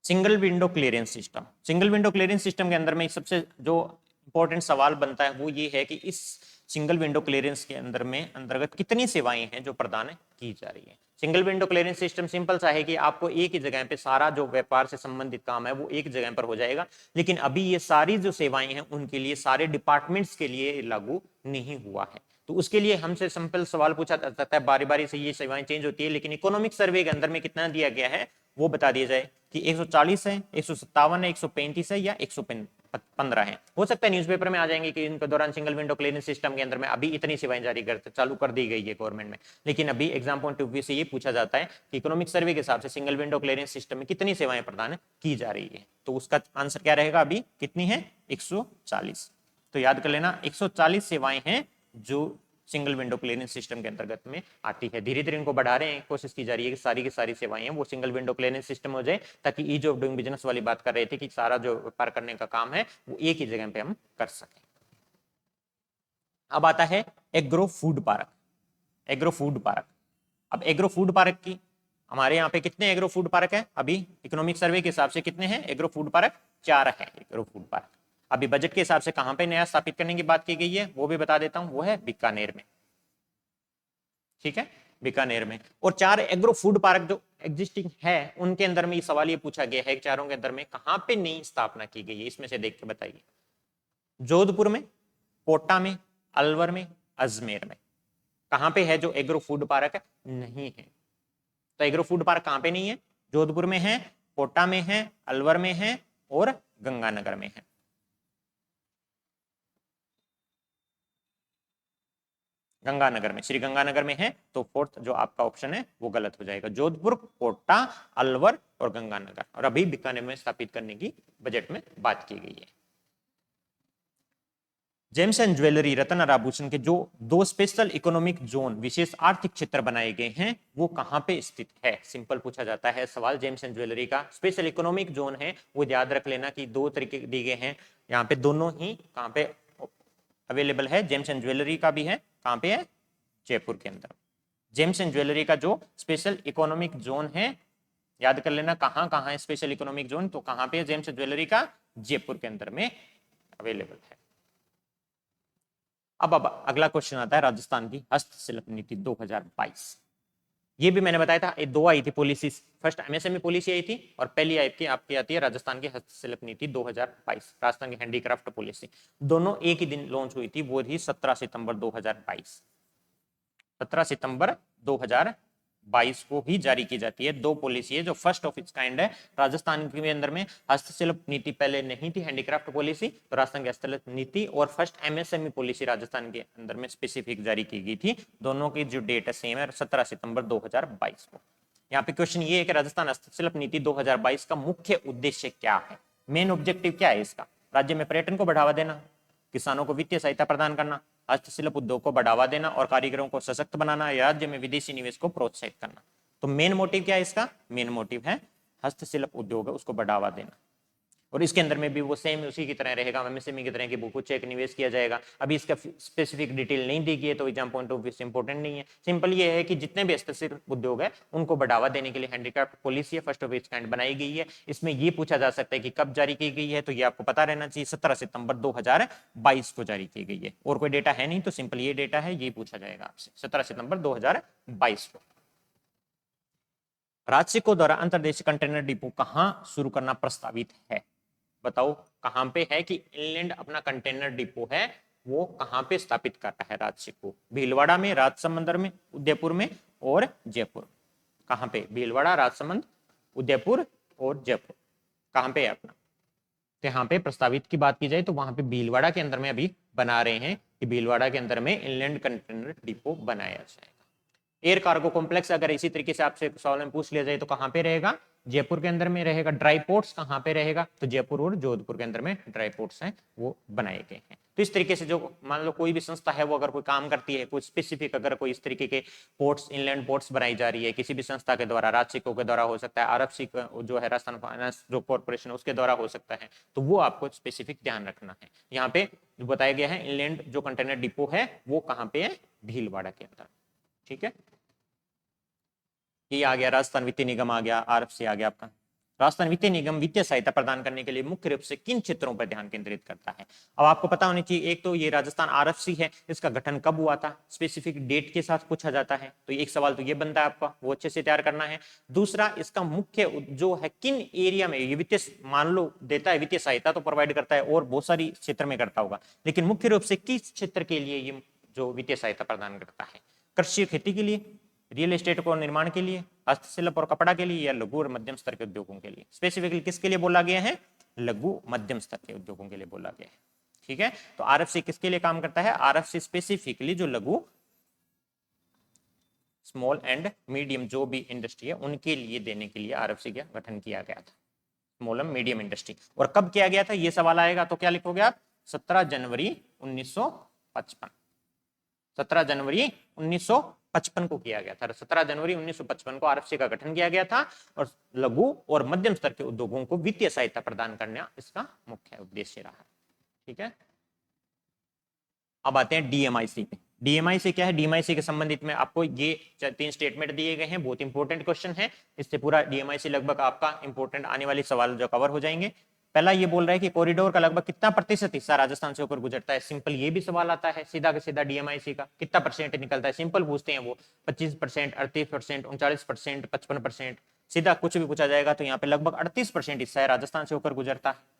Single window clearance system. Single window clearance system के अंदर में सबसे जो इंपॉर्टेंट सवाल बनता है वो ये है कि इस सिंगल विंडो क्लियरेंस के अंदर में अंतर्गत कितनी सेवाएं हैं जो प्रदान की जा रही है। Single window clearance system simple सा है कि आपको एक ही जगह पे सारा जो व्यापार से संबंधित काम है वो एक जगह पर हो जाएगा। लेकिन अभी ये सारी जो सेवाएं हैं उनके लिए सारे डिपार्टमेंट्स के लिए लागू नहीं हुआ है। तो उसके लिए हमसे सिंपल सवाल पूछा जाता है, बारी बारी से ये सेवाएं चेंज होती है, लेकिन इकोनॉमिक सर्वे के अंदर में कितना दिया गया है वो बता दिया जाए कि 140 है, 157 है, 135 है या 115 है। हो सकता है न्यूज़पेपर में आ जाएंगे कि इनके दौरान सिंगल विंडो क्लियरेंस सिस्टम के अंदर में अभी इतनी सेवाएं जारी करते चालू कर दी गई है गवर्नमेंट में, लेकिन अभी एग्जाम पॉइंट ऑफ व्यू से ये पूछा जाता है कि इकोनॉमिक सर्वे के हिसाब से सिंगल विंडो क्लियरेंस सिस्टम में कितनी सेवाएं प्रदान की जा रही है। तो उसका आंसर क्या रहेगा, अभी कितनी है 140। तो याद कर लेना 140 सेवाएं हैं जो सिंगल विंडो क्लियरेंस सिस्टम के अंतर्गत में आती है। धीरे धीरे इनको बढ़ा रहे हैं, कोशिश की जा रही है कि की सारी सेवाएं हैं वो सिंगल विंडो क्लियरेंस सिस्टम हो जाए, ताकि ईज ऑफ डूइंग बिजनेस वाली बात कर रहे थे कि सारा जो व्यापार करने का काम है वो एक ही जगह पे हम कर सकें। अब आता है agro food park. Agro food park, अब एग्रो फूड पार्क की हमारे यहाँ पे कितने एग्रो फूड पार्क है, अभी इकोनॉमिक सर्वे के हिसाब से कितने हैं एग्रो फूड पार्क, 4 है एग्रो फूड पार्क। अभी बजट के हिसाब से कहां पे नया स्थापित करने की बात की गई है वो भी बता देता हूं, वो है बीकानेर में। ठीक है, बीकानेर में। और 4 एग्रो फूड पार्क जो एग्जिस्टिंग है उनके अंदर में ये सवाल ये पूछा गया है, चारों के अंदर में कहां पे नई स्थापना की गई है, इसमें से देख के बताइए। जोधपुर में, कोटा में, अलवर में, अजमेर में, कहां पे है जो एग्रो फूड पार्क है? नहीं है। तो एग्रो फूड पार्क कहां पे नहीं है? जोधपुर में है, कोटा में है, अलवर में है और गंगानगर में है। गंगानगर में, श्री गंगानगर में है, तो फोर्थ जो आपका ऑप्शन है वो गलत हो जाएगा। जोधपुर, कोटा, अलवर और गंगानगर, और अभी बीकानेर में स्थापित करने की बजट में बात की गई है। जेम्स एंड ज्वेलरी, रत्न और आभूषण के जो 2 स्पेशल इकोनॉमिक जोन, विशेष आर्थिक क्षेत्र बनाए गए हैं वो कहां पे स्थित है? सिंपल पूछा जाता है सवाल। जेम्स एंड ज्वेलरी का स्पेशल इकोनॉमिक जोन है वो याद रख लेना कि 2 तरीके दिए गए हैं यहाँ पे, दोनों ही कहां पे अवेलेबल है। जेम्स एंड ज्वेलरी का भी है, कहां पे है? जयपुर के अंदर। जेम्स एंड ज्वेलरी का जो स्पेशल इकोनॉमिक जोन है याद कर लेना, कहां कहां है स्पेशल इकोनॉमिक जोन, तो कहां पे है जेम्स एंड ज्वेलरी का? जयपुर के अंदर में अवेलेबल है। अब अगला क्वेश्चन आता है राजस्थान की हस्तशिल्प नीति 2022। ये भी मैंने बताया था, ये 2 आई थी पॉलिसी, फर्स्ट एमएसएमई पॉलिसी आई थी और पहली आई थी आपकी आती है राजस्थान की हस्तशिल्प नीति 2022, राजस्थान की हैंडीक्राफ्ट पॉलिसी। दोनों एक ही दिन लॉन्च हुई थी, वो थी 17 सितंबर 2022। 17 सितंबर 2022 को ही जारी की जाती है। 2 पॉलिसी है जो फर्स्ट ऑफ इट्स काइंड है राजस्थान के अंदर में। हस्तशिल्प नीति पहले नहीं थी, हैंडीक्राफ्ट पॉलिसी, तो राजस्थान की हस्तशिल्प नीति और फर्स्ट एमएसएमई पॉलिसी राजस्थान के अंदर में स्पेसिफिक जारी की गई थी। दोनों की जो डेट है सेम है, 17 सितंबर 2022 को। यहाँ पे क्वेश्चन ये है कि राजस्थान हस्तशिल्प नीति 2022 का मुख्य उद्देश्य क्या है, मेन ऑब्जेक्टिव क्या है इसका? राज्य में पर्यटन को बढ़ावा देना, किसानों को वित्तीय सहायता प्रदान करना, हस्तशिल्प उद्योग को बढ़ावा देना और कारीगरों को सशक्त बनाना, राज्य में विदेशी निवेश को प्रोत्साहित करना। तो मेन मोटिव क्या है इसका? मेन मोटिव है हस्तशिल्प उद्योग है उसको बढ़ावा देना। और इसके अंदर में भी वो सेम उसी की तरह रहेगा, एमएसएमई की तरह कि बुक चेक निवेश किया जाएगा। अभी इसका स्पेसिफिक डिटेल नहीं दी गई है तो एग्जाम पॉइंट ऑफ व्यू से इंपॉर्टेंट नहीं है। सिंपल ये है कि जितने भी हस्तशिल्प उद्योग है उनको बढ़ावा देने के लिए हैंडीक्राफ्ट पॉलिसी है फर्स्ट ऑफ इट्स काइंड बनाई गई है। इसमें ये पूछा जा सकता है कि कब जारी की गई है, तो ये आपको पता रहना चाहिए, 17 सितंबर 2022 को जारी की गई है। और कोई डेटा है नहीं तो सिंपल ये डेटा है, ये पूछा जाएगा आपसे 17 सितंबर 2022 को। राज्य को द्वारा अंतरदेशीय कंटेनर डिपो कहां शुरू करना प्रस्तावित है? बताओ कहां पे है कि इनलैंड अपना कंटेनर डिपो है वो कहां पे स्थापित कर रहा है राज्य को? भीलवाड़ा में, राजसमंद में, उदयपुर में और जयपुर। कहां पे? भीलवाड़ा, राजसमंद, उदयपुर और जयपुर। कहां पे है अपना? तो यहाँ पे प्रस्तावित की बात की जाए तो वहां पे भीलवाड़ा के अंदर में अभी बना रहे हैं कि भीलवाड़ा के अंदर में इनलैंड कंटेनर डिपो बनाया जाएगा। एयर कार्गो कॉम्प्लेक्स अगर इसी तरीके से आपसे सवाल में पूछ लिया जाए तो कहां पे रहेगा? जयपुर के अंदर में रहेगा। ड्राई पोर्ट्स कहां पे रहेगा? तो जयपुर और जोधपुर के अंदर में ड्राई पोर्ट्स हैं वो बनाए गए हैं। तो इस तरीके से जो मान लो कोई भी संस्था है वो अगर कोई काम करती है, कोई स्पेसिफिक अगर कोई इस तरीके के पोर्ट्स, इनलैंड पोर्ट्स बनाई जा रही है किसी भी संस्था के द्वारा, राज्य के द्वारा हो सकता है, आरएफसी जो है राजस्थान फाइनेंस जो कॉर्पोरेशन उसके द्वारा हो सकता है, तो वो आपको स्पेसिफिक ध्यान रखना है। यहाँ पे जो बताया गया है इनलैंड जो कंटेनर डिपो है वो कहाँ पे है? भीलवाड़ा के अंदर। ठीक है, ये आ गया राजस्थान वित्तीय निगम, आ गया आरएफसी, आ गया आपका। राजस्थान वित्तीय निगम वित्तीय सहायता प्रदान करने के लिए मुख्य रूप से किन क्षेत्रों पर ध्यान केंद्रित करता है? अब आपको पता होनी चाहिए, एक तो ये राजस्थान आरएफसी है, इसका गठन कब हुआ था स्पेसिफिक डेट के साथ पूछा जाता है, तो एक सवाल तो ये बनता है आपका, वो अच्छे से तैयार करना है। दूसरा, इसका मुख्य जो है किन एरिया में ये वित्तीय मान लो देता है, वित्तीय सहायता तो प्रोवाइड करता है और बहुत सारी क्षेत्र में करता होगा, लेकिन मुख्य रूप से किस क्षेत्र के लिए ये जो वित्तीय सहायता प्रदान करता है। कृषि खेती के लिए, रियल एस्टेट को निर्माण के लिए, हस्तशिल्प और कपड़ा के लिए, या लघु और मध्यम स्तर के उद्योगों के लिए। स्पेसिफिकली किसके लिए बोला गया है? लघु मध्यम स्तर के उद्योगों के लिए बोला गया है। ठीक है, तो आरएफसी किसके लिए काम करता है? आरएफसी स्पेसिफिकली जो लघु, स्मॉल एंड मीडियम जो भी इंडस्ट्री है उनके लिए देने के लिए आरएफसी का गठन किया गया था, स्मॉल एंड मीडियम इंडस्ट्री। और कब किया गया था ये सवाल आएगा तो क्या लिखोगे आप? 17 जनवरी 1955। 17 जनवरी 1955 को किया गया था। 17 जनवरी 1955 को आरएफसी का गठन किया गया था और लघु और मध्यम स्तर के उद्योगों को वित्तीय सहायता प्रदान करना इसका मुख्य उद्देश्य रहा। ठीक है, अब आते हैं डीएमआईसी पे। डीएमआईसी क्या है? डीएमआईसी के संबंधित में आपको ये 3 स्टेटमेंट दिए गए हैं, बहुत इंपॉर्टेंट क्वेश्चन है। इससे पूरा डीएमआईसी लगभग आपका इंपॉर्टेंट आने वाले सवाल जो कवर हो जाएंगे। पहला ये बोल रहा है कि कॉरिडोर का लगभग कितना प्रतिशत हिस्सा राजस्थान से होकर गुजरता है? सिंपल ये भी सवाल आता है सीधा का सीधा, डीएमआईसी का कितना परसेंट निकलता है? सिंपल पूछते हैं वो 25%, 38%, 39%, 55%, सीधा कुछ भी पूछा जाएगा तो यहाँ पे लगभग 38% हिस्सा है राजस्थान से होकर गुजरता है।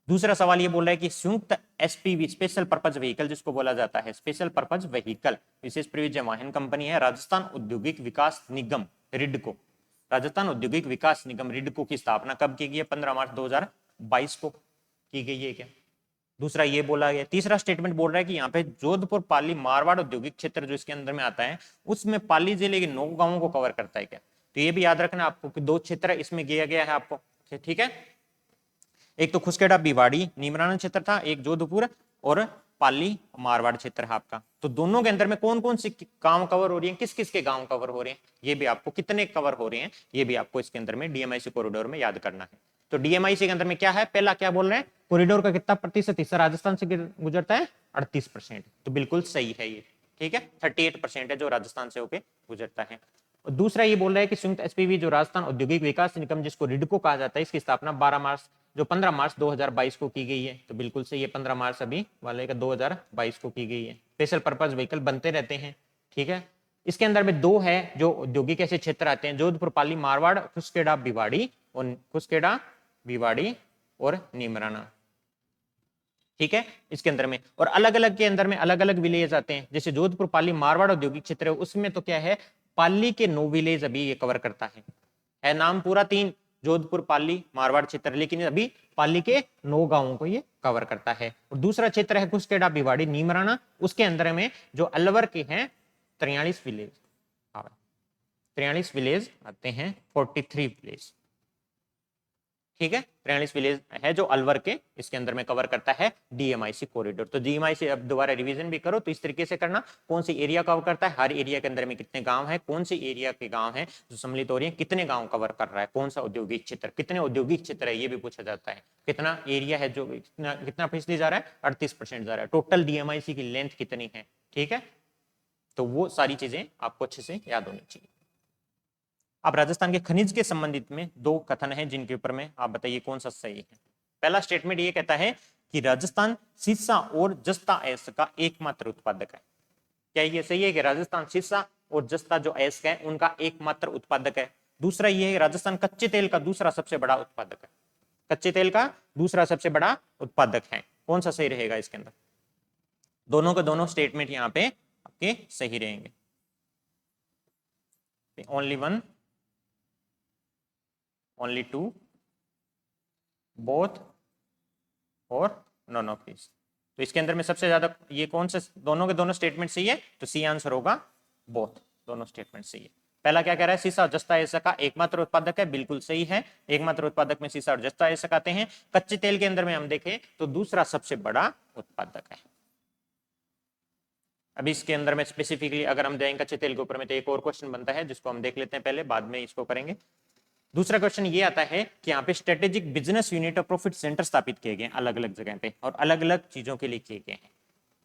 दूसरा सवाल ये बोल रहा है कि संयुक्त एसपीवी, स्पेशल पर्पज व्हीकल जिसको बोला जाता है, स्पेशल पर्पज व्हीकल विशेष प्रयोज्य वाहन कंपनी है राजस्थान औद्योगिक विकास निगम रिडको। राजस्थान औद्योगिक विकास निगम रिडको की स्थापना कब की गई है? 15 मार्च 2022 को की गई है क्या? दूसरा ये बोला गया। तीसरा स्टेटमेंट बोल रहा है कि यहाँ पे जोधपुर पाली मारवाड़ औद्योगिक क्षेत्र जो इसके अंदर में आता है उसमें पाली जिले के 9 गांवों को कवर करता है क्या? तो ये भी याद रखना आपको कि 2 क्षेत्र इसमें किया गया है आपको। ठीक है, एक तो खुसखेड़ा भिवाड़ी नीमराना क्षेत्र था, एक जोधपुर और पाली मारवाड़ क्षेत्र है आपका। तो दोनों के अंदर में कौन कौन सी गांव कवर हो रही है, किस किस के गांव कवर हो रहे हैं, ये भी आपको कितने कवर हो रहे हैं ये भी आपको इसके अंदर में डीएमआईसी कॉरिडोर में याद करना है। तो डीएमआईसी के अंदर में क्या है? पहला क्या बोल रहे हैं? कॉरिडोर का कितना प्रतिशत हिस्सा राजस्थान से गुजरता है? 38%। तो बिल्कुल सही है ये। ठीक है, 38% है जो राजस्थान से होकर गुजरता है। और दूसरा ये बोल रहा है कि संयुक्त एसपीवी जो राजस्थान औद्योगिक विकास निगम जिसको रिडको कहा जाता है, इसकी स्थापना 15 मार्च 2022 को की गई है। तो बिल्कुल सही है, 15 मार्च अभी वाले का 2022 को की गई है। स्पेशल पर्पज व्हीकल बनते रहते हैं। ठीक है, इसके अंदर में 2 है जो औद्योगिक ऐसे क्षेत्र आते हैं, जोधपुर पाली मारवाड़, खुसखेड़ा भिवाड़ी और नीमराना। ठीक है, इसके अंदर में और अलग अलग के अंदर में अलग अलग विलेज आते हैं। जैसे जोधपुर पाली मारवाड़ औद्योगिक क्षेत्र है उसमें तो क्या है, पाली के 9 विलेज अभी ये कवर करता है नाम पूरा 3 जोधपुर पाली मारवाड़ क्षेत्र, लेकिन अभी पाली के 9 गांवों को ये कवर करता है। और दूसरा क्षेत्र है खुसखेड़ा भिवाड़ी नीमराना, उसके अंदर में जो अलवर के हैं 43 विलेज, 43 विलेज आते हैं, 43 विलेज। ठीक है, 43 विलेज है जो अलवर के इसके अंदर में कवर करता है डीएमआईसी कॉरिडोर। तो डीएमआईसी अब दोबारा रिवीजन भी करो तो इस तरीके से करना, कौन सी एरिया कवर करता है, हर एरिया के अंदर में कितने गांव है, कौन सी एरिया के गांव है जो सम्मिलित हो रही है, कितने गांव कवर कर रहा है, कौन सा औद्योगिक क्षेत्र, कितने औद्योगिक क्षेत्र है ये भी पूछा जाता है, कितना एरिया है जो कितना पिछले जा रहा है, 38% जा रहा है, टोटल डीएमआईसी की लेंथ कितनी है। ठीक है, तो वो सारी चीजें आपको अच्छे से याद होनी चाहिए। अब राजस्थान के खनिज के संबंधित में 2 कथन हैं जिनके ऊपर में आप बताइए कौन सा सही है। पहला स्टेटमेंट ये कहता है कि राजस्थान सीसा और जस्ता अयस्क का एकमात्र उत्पादक है। क्या ये सही है कि राजस्थान सीसा और जस्ता जो अयस्क है उनका एकमात्र उत्पादक है? दूसरा ये है राजस्थान कच्चे तेल का दूसरा सबसे बड़ा उत्पादक है, कच्चे तेल का दूसरा सबसे बड़ा उत्पादक है। कौन सा सही रहेगा इसके अंदर? दोनों के दोनों स्टेटमेंट यहाँ पे आपके सही रहेंगे। Only one, only two, both और नॉन ऑफ दिस। तो इसके अंदर में सबसे ज्यादा ये कौन से दोनों के दोनों स्टेटमेंट सही है? तो सी आंसर होगा बोथ, दोनों स्टेटमेंट सही है। पहला क्या कह रहा है? सीसा और जस्ता अयस्क का एकमात्र उत्पादक है, बिल्कुल सही है, एकमात्र उत्पादक में सीसा और जस्ता अयस्क आते हैं। कच्चे तेल के अंदर में हम देखें तो दूसरा सबसे बड़ा उत्पादक है। अभी इसके अंदर में स्पेसिफिकली अगर हम जाएंगे कच्चे तेल के ऊपर में तो एक और क्वेश्चन बनता है जिसको हम देख लेते हैं पहले, बाद में इसको करेंगे। दूसरा क्वेश्चन ये आता है कि यहाँ पे स्ट्रेटेजिक बिजनेस यूनिट और प्रॉफिट सेंटर स्थापित किए गए अलग अलग जगह पे और अलग अलग चीजों के लिए किए गए हैं।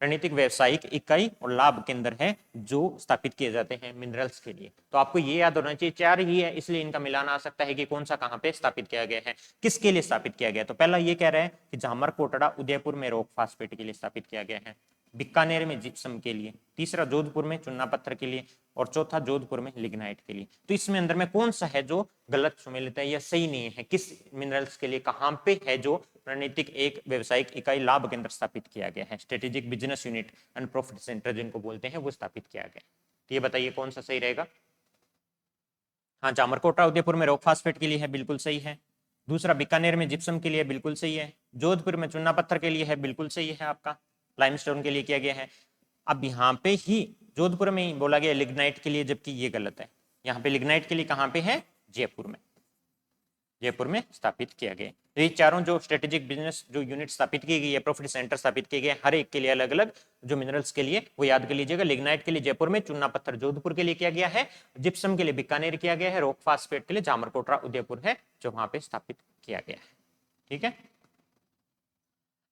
रणनीतिक व्यवसायिक इकाई और लाभ केंद्र है जो स्थापित किए जाते हैं मिनरल्स के लिए। तो आपको ये याद होना चाहिए 4 ही है इसलिए इनका मिलान आ सकता है कि कौन सा कहाँ पे स्थापित किया गया है, किसके लिए स्थापित किया गया। तो पहला ये कह रहा है कि झामर कोटड़ा उदयपुर में रॉक फास्फेट के लिए स्थापित किया गया है, बीकानेर में जिप्सम के लिए, तीसरा जोधपुर में चुन्ना पत्थर के लिए, और चौथा जोधपुर में लिग्नाइट के लिए। तो इसमें अंदर में कौन सा है जो गलत सुमेलित है या सही नहीं है, किस मिनरल्स के लिए कहां पे है जो रणनीतिक एक व्यावसायिक इकाई लाभ केंद्र स्थापित किया गया है, strategic business unit and profit centre जिनको बोलते हैं वो स्थापित किया गया। तो ये बताइए कौन सा सही रहेगा। हाँ, जामरकोटा उदयपुर में रॉक फास्फेट के लिए है, बिल्कुल सही है। दूसरा बीकानेर में जिप्सम के लिए बिल्कुल सही है। जोधपुर में चूना पत्थर के लिए है, बिल्कुल सही है आपका। लाइमस्टोन के लिए किया गया है। अब यहाँ पे ही जोधपुर में ही बोला गया लिग्नाइट के लिए, जबकि ये गलत है। यहाँ पे लिग्नाइट के लिए कहाँ पे है, जयपुर में, जयपुर में स्थापित किया गया। तो ये चारों जो स्ट्रेटेजिक बिजनेस जो यूनिट स्थापित की गई है, प्रॉफिट सेंटर स्थापित किए गए, हर एक के लिए अलग अलग जो मिनरल्स के लिए वो याद कर लीजिएगा। लिग्नाइट के लिए जयपुर में, चूना पत्थर जोधपुर के लिए किया गया है, जिप्सम के लिए बीकानेर किया गया है, रॉक फास्फेट के लिए जामरकोटरा उदयपुर है जो वहां पे स्थापित किया गया है। ठीक है।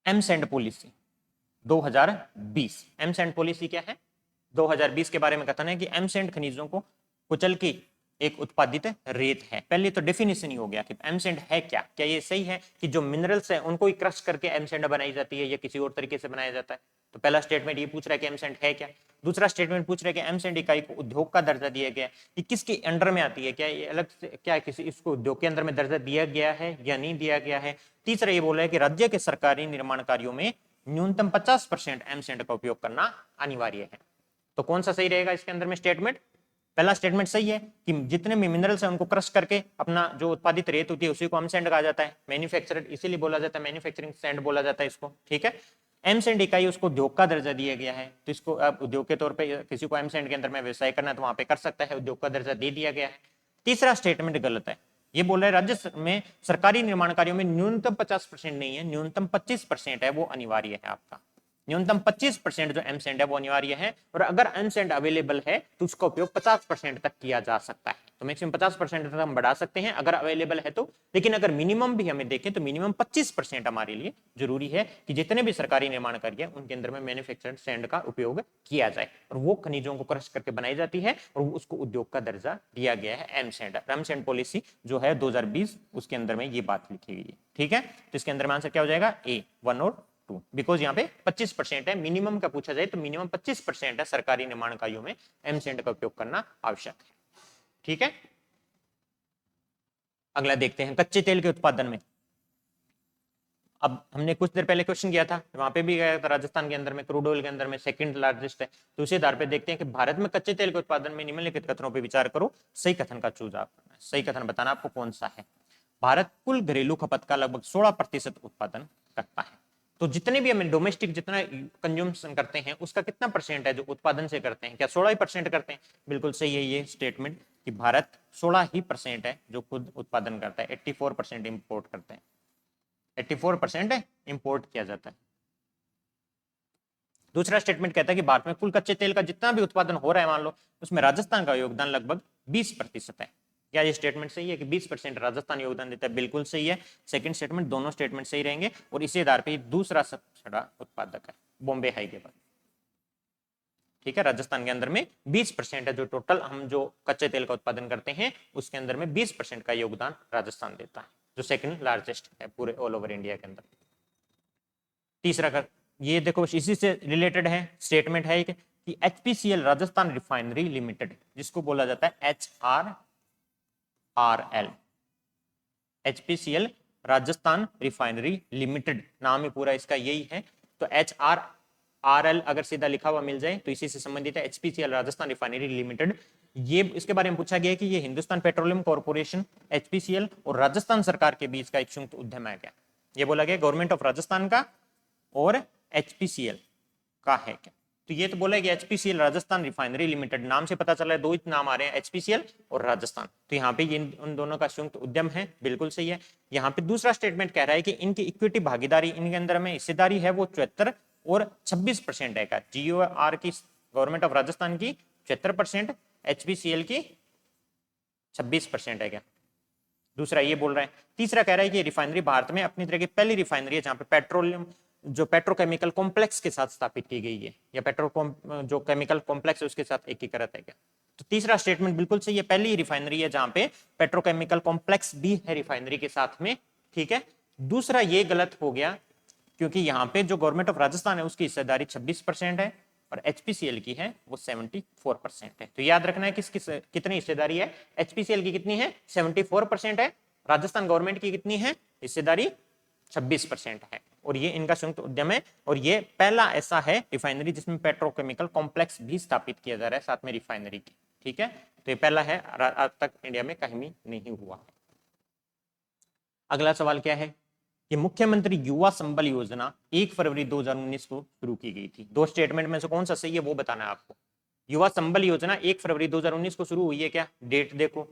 एमसैंड पॉलिसी 2020, एमसैंड पॉलिसी क्या है 2020 के बारे में कथन है कि एमसैंड खनिजों को कुचल की एक उत्पादित रेत है। पहले तो डेफिनेशन ही हो गया कि एमसैंड है क्या, क्या ये सही है कि जो मिनरल्स है उनको ही क्रश करके एमसैंड बनाई जाती है या किसी और तरीके से बनाया जाता है। तो पहला स्टेटमेंट ये पूछ रहा है कि एमसैंड है क्या। दूसरा स्टेटमेंट पूछ रहा है कि एमसैंड इकाई को उद्योग का दर्जा दिया गया है, ये किसके अंडर में आती है, क्या ये अलग से, क्या किसी इसको उद्योग के अंदर में दर्जा दिया गया है या नहीं दिया गया है। तीसरा ये बोला है कि राज्य के सरकारी निर्माण कार्यों में न्यूनतम 50% एमसैंड का उपयोग करना अनिवार्य है। तो कौन सा सही रहेगा इसके अंदर में स्टेटमेंट। पहला स्टेटमेंट सही है कि जितने भी मिनरल्स हैं उनको क्रश करके अपना जो उत्पादित रेत होती है उसी को एमसैंड कहा जाता है, मैन्युफैक्चरड इसीलिए बोला जाता है, मैन्युफैक्चरिंग सैंड बोला जाता है इसको। ठीक है। एमसैंड इकाई उसको उद्योग का दर्जा दिया गया है, तो इसको अब उद्योग के तौर पे किसी को एमसैंड के अंदर में व्यवसाय करना है तो वहां पे कर सकता है, उद्योग का दर्जा दे दिया गया है। तीसरा स्टेटमेंट गलत है, ये बोल रहा है राज्य में सरकारी निर्माण कार्यों में न्यूनतम 50% नहीं है, न्यूनतम 25% है, वो अनिवार्य है आपका। न्यूनतम 25% जो एमसैंड है वो अनिवार्य है, और अगर एमसैंड अवेलेबल है तो उसका उपयोग 50% तक किया जा सकता है। तो मैक्सिमम 50% तक हम बढ़ा सकते हैं अगर अवेलेबल है तो, लेकिन अगर मिनिमम भी हमें देखें तो मिनिमम 25% हमारे लिए जरूरी है कि जितने भी सरकारी निर्माण कार्य हैं उनके अंदर में मैन्युफैक्चर्ड सैंड का उपयोग किया जाए, और वो खनिजों को क्रश करके बनाई जाती है और उसको उद्योग का दर्जा दिया गया है एमसैंड। एमसैंड पॉलिसी जो है 2020 उसके अंदर में ये बात लिखी गई है। ठीक है। तो इसके अंदर में आंसर क्या हो जाएगा, ए 1 और 2, बिकॉज यहाँ पे 25% है, मिनिमम का पूछा जाए तो मिनिमम 25% है सरकारी निर्माण इकाइयों में एमसैंड का उपयोग करना आवश्यक है। ठीक है। अगला देखते हैं कच्चे तेल के उत्पादन में। अब हमने कुछ देर पहले क्वेश्चन किया था, वहां पे भी गया था, राजस्थान के अंदर में क्रूड ऑयल के अंदर में सेकंड लार्जेस्ट है। तो उसी आधार पे देखते हैं कि भारत में कच्चे तेल के उत्पादन में निम्नलिखित कथनों पर विचार करो, सही कथन का चूज आप करना है। सही कथन बताना आपको कौन सा है। भारत कुल घरेलू खपत का लगभग 16% उत्पादन करता है। तो जितने भी हमें डोमेस्टिक जितना कंज्यूमशन करते हैं उसका कितना परसेंट है जो उत्पादन से करते हैं, क्या 16% करते हैं। बिल्कुल सही है ये स्टेटमेंट कि भारत 16% है जो खुद उत्पादन करता है, 84% इंपोर्ट करते हैं, 84% इंपोर्ट किया जाता है। दूसरा स्टेटमेंट कहता है कि भारत में कुल कच्चे तेल का जितना भी उत्पादन हो रहा है मान लो, उसमें राजस्थान का योगदान लगभग 20% है। क्या ये स्टेटमेंट सही है कि 20% राजस्थान योगदान देता है। बिल्कुल सही है। सेकंड स्टेटमेंट, दोनों स्टेटमेंट सही रहेंगे, और इसी आधार पे दूसरा सबसे बड़ा उत्पादक है बॉम्बे हाई के बाद। ठीक है। राजस्थान के अंदर में 20% है जो टोटल हम जो कच्चे तेल का उत्पादन करते हैं उसके अंदर में 20% का योगदान राजस्थान देता है, जो सेकंड लार्जेस्ट है पूरे ऑल ओवर इंडिया के अंदर। तीसरा का ये देखो इसी से रिलेटेड है, स्टेटमेंट है कि एचपीसीएल राजस्थान रिफाइनरी लिमिटेड, जिसको बोला जाता है HRRL, HPCL Rajasthan refinery limited, नाम ही पूरा इसका यही है। तो HRRL अगर सीधा लिखा हुआ मिल जाए तो इसी से संबंधित है, HPCL राजस्थान रिफाइनरी लिमिटेड। ये इसके बारे में पूछा गया कि ये हिंदुस्तान पेट्रोलियम कॉर्पोरेशन HPCL और राजस्थान सरकार के बीच का एक संयुक्त उद्यम है क्या। ये बोला गया गवर्नमेंट ऑफ राजस्थान का और HPCL का है क्या। तो ये तो बोला है कि HPCL राजस्थान रिफाइनरी लिमिटेड, नाम से पता चला है दो ही नाम आ रहे हैं, HPCL और राजस्थान। तो यहाँ पे उन दोनों का संयुक्त उद्यम है, बिल्कुल सही है। यहाँ पे दूसरा स्टेटमेंट कह रहा है कि इनकी इक्विटी भागीदारी, इनके अंदर में हिस्सेदारी है वो 74 और 26% है क्या। GOR की गवर्नमेंट ऑफ राजस्थान की 74%, HPCL की 26% है क्या। दूसरा ये बोल रहा है। तीसरा कह रहा है कि रिफाइनरी भारत में अपनी तरह की पहली रिफाइनरी है जहां पे पेट्रोलियम जो पेट्रोकेमिकल कॉम्प्लेक्स के साथ स्थापित की गई है, या जो केमिकल कॉम्प्लेक्स है उसके साथ एकीकृत है क्या। तो तीसरा स्टेटमेंट बिल्कुल सही है, पहली रिफाइनरी है जहां पे पेट्रोकेमिकल कॉम्प्लेक्स भी है रिफाइनरी के साथ में। ठीक है। दूसरा ये गलत हो गया क्योंकि यहाँ पे जो गवर्नमेंट ऑफ राजस्थान है उसकी हिस्सेदारी 26% है, और HPCL की है वो 74% है। तो याद रखना है किस कितनी हिस्सेदारी है, HPCL की कितनी है 74% है, राजस्थान गवर्नमेंट की कितनी है हिस्सेदारी 26% है, और ये इनका संयुक्त उद्यम है, और ये पहला ऐसा है रिफाइनरी जिसमें पेट्रोकेमिकल कॉम्प्लेक्स भी स्थापित किया जा रहा है साथ में रिफाइनरी की। ठीक है, तो ये पहला है, आज तक इंडिया में कहीं भी नहीं हुआ है। अगला सवाल क्या है कि मुख्यमंत्री युवा संबल योजना 1 फरवरी 2019 को शुरू की गई थी। दो स्टेटमेंट में से कौन सा सही है वो बताना है आपको। युवा संबल योजना 1 फरवरी 2019 को शुरू हुई है, क्या डेट देखो।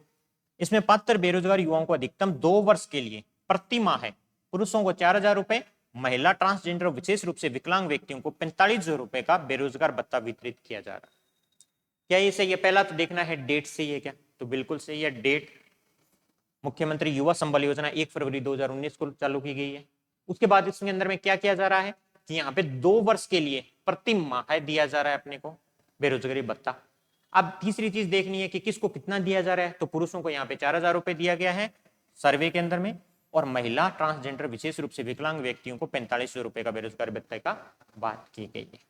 इसमें पात्र बेरोजगार युवाओं को अधिकतम 2 वर्ष के लिए प्रति माह है पुरुषों को 4,000 रुपए, महिला ट्रांसजेंडर विशेष रूप से विकलांग व्यक्तियों को 45,000 रुपए का बेरोजगार भत्ता वितरित किया जा रहा है। क्या ये सही है? पहला तो देखना है डेट सही है क्या, तो बिल्कुल सही है। डेट मुख्यमंत्री युवा संबल योजना 1 फरवरी 2019 को चालू की गई है। उसके बाद इसके अंदर में क्या किया जा रहा है कि यहाँ पे 2 वर्ष के लिए प्रति माह दिया जा रहा है अपने को बेरोजगारी भत्ता। अब तीसरी चीज देखनी है कि किसको कितना दिया जा रहा है, तो पुरुषों को यहाँ पे 4,000 रुपए दिया गया है सर्वे के अंदर में, और महिला ट्रांसजेंडर विशेष रूप से विकलांग व्यक्तियों को 45,000 रुपए का बेरोजगार भत्ते का बात की गई है।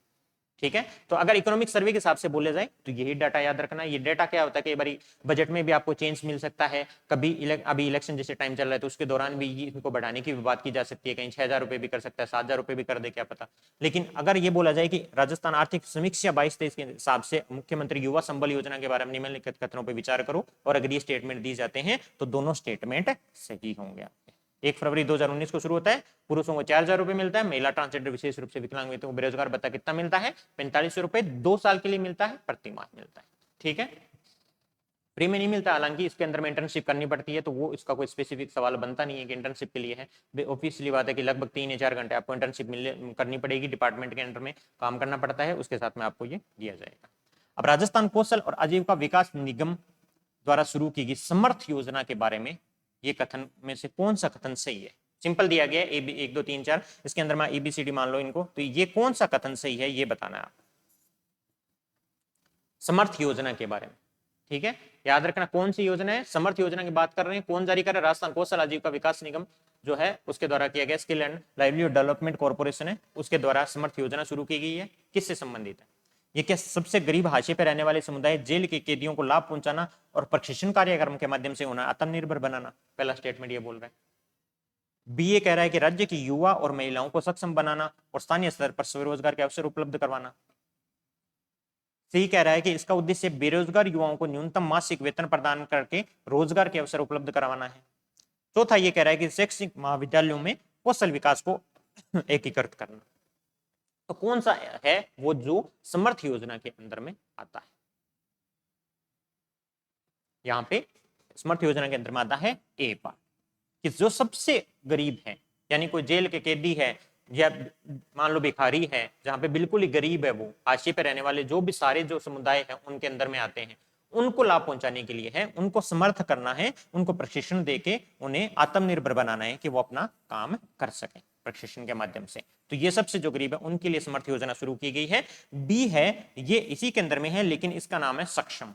ठीक है, तो अगर इकोनॉमिक सर्वे के हिसाब से बोले जाए तो यही डाटा याद रखना। ये डाटा क्या होता है कि बारी बजट में भी आपको चेंज मिल सकता है, कभी अभी इलेक्शन जैसे टाइम चल रहा है तो उसके दौरान भी इनको बढ़ाने की भी बात की जा सकती है, कहीं 6,000 रुपए भी कर सकता है, 7,000 रुपए भी कर दे, क्या पता। लेकिन अगर ये बोला जाए कि राजस्थान आर्थिक समीक्षा 22-23 के हिसाब से मुख्यमंत्री युवा संबल योजना के बारे में निम्नलिखित कथनों पर विचार करो, और अगर ये स्टेटमेंट दी जाते हैं तो दोनों स्टेटमेंट सही होंगे। 1 फरवरी 2019 को शुरू होता है, पुरुषों को 4,000 रुपए मिलता है, महिला ट्रांसजेंडर विशेष रूप से विकलांग व्यक्तियों को बेरोजगार भत्ता कितना मिलता है 45,000 रुपए, 2 साल के लिए मिलता है, प्रति माह मिलता है। ठीक है, फ्री में नहीं मिलता, हालांकि इसके अंदर में इंटर्नशिप करनी पड़ती है, तो वो इसका कोई स्पेसिफिक सवाल बनता नहीं है कि इंटर्नशिप के लिए है। ऑफिशियली बात है कि लगभग 3 या 4 घंटे आपको इंटर्नशिप करनी पड़ेगी, डिपार्टमेंट के अंडर में काम करना पड़ता है, उसके साथ में आपको ये दिया जाएगा। अब राजस्थान कौशल और आजीविका विकास निगम द्वारा शुरू की गई समर्थ योजना के बारे में ये कथन में से कौन सा कथन सही है? सिंपल दिया गया है 1 2 3 4, इसके अंदर मैं ABCD मान लो इनको, तो ये कौन सा कथन सही है ये बताना है आप समर्थ योजना के बारे में। ठीक है, याद रखना कौन सी योजना है, समर्थ योजना की बात कर रहे हैं। कौन जारी कर रहा है? राजस्थान कौशल आजीविका विकास निगम जो है उसके द्वारा किया गया, skill and livelihood development corporation है, उसके द्वारा समर्थ योजना शुरू की गई है। किससे संबंधित है ये? क्या सबसे गरीब हाशिए पर रहने वाले समुदाय जेल के कैदियों को लाभ पहुंचाना और प्रशिक्षण कार्यक्रम के माध्यम से उन्हें आत्मनिर्भर बनाना, पहला स्टेटमेंट ये बोल रहा है। BA कह रहा है कि राज्य की युवा और महिलाओं को सक्षम बनाना और स्थानीय स्तर पर स्वरोजगार के अवसर उपलब्ध करवाना। C कह रहा है कि इसका उद्देश्य बेरोजगार युवाओं को न्यूनतम मासिक वेतन प्रदान करके रोजगार के अवसर उपलब्ध करवाना है। चौथा ये कह रहा है कि शैक्षिक महाविद्यालयों में कौशल विकास को एकीकृत करना। तो कौन सा है वो जो समर्थ योजना के अंदर में आता है? यहां पे समर्थ योजना के अंदर में आता है A पार्ट, कि जो सबसे गरीब है, यानी कोई जेल के कैदी है या मान लो भिखारी है, जहां पे बिल्कुल ही गरीब है, वो हाशिए पे रहने वाले जो भी सारे जो समुदाय है उनके अंदर में आते हैं, उनको लाभ पहुंचाने के लिए है, उनको समर्थ करना है, उनको प्रशिक्षण देके उन्हें आत्मनिर्भर बनाना है कि वो अपना काम कर सकें प्रशिक्षण के माध्यम से। तो ये सबसे जो गरीब है उनके लिए समर्थ योजना शुरू की गई है। B है, ये इसी के अंदर में है, लेकिन इसका नाम है सक्षम।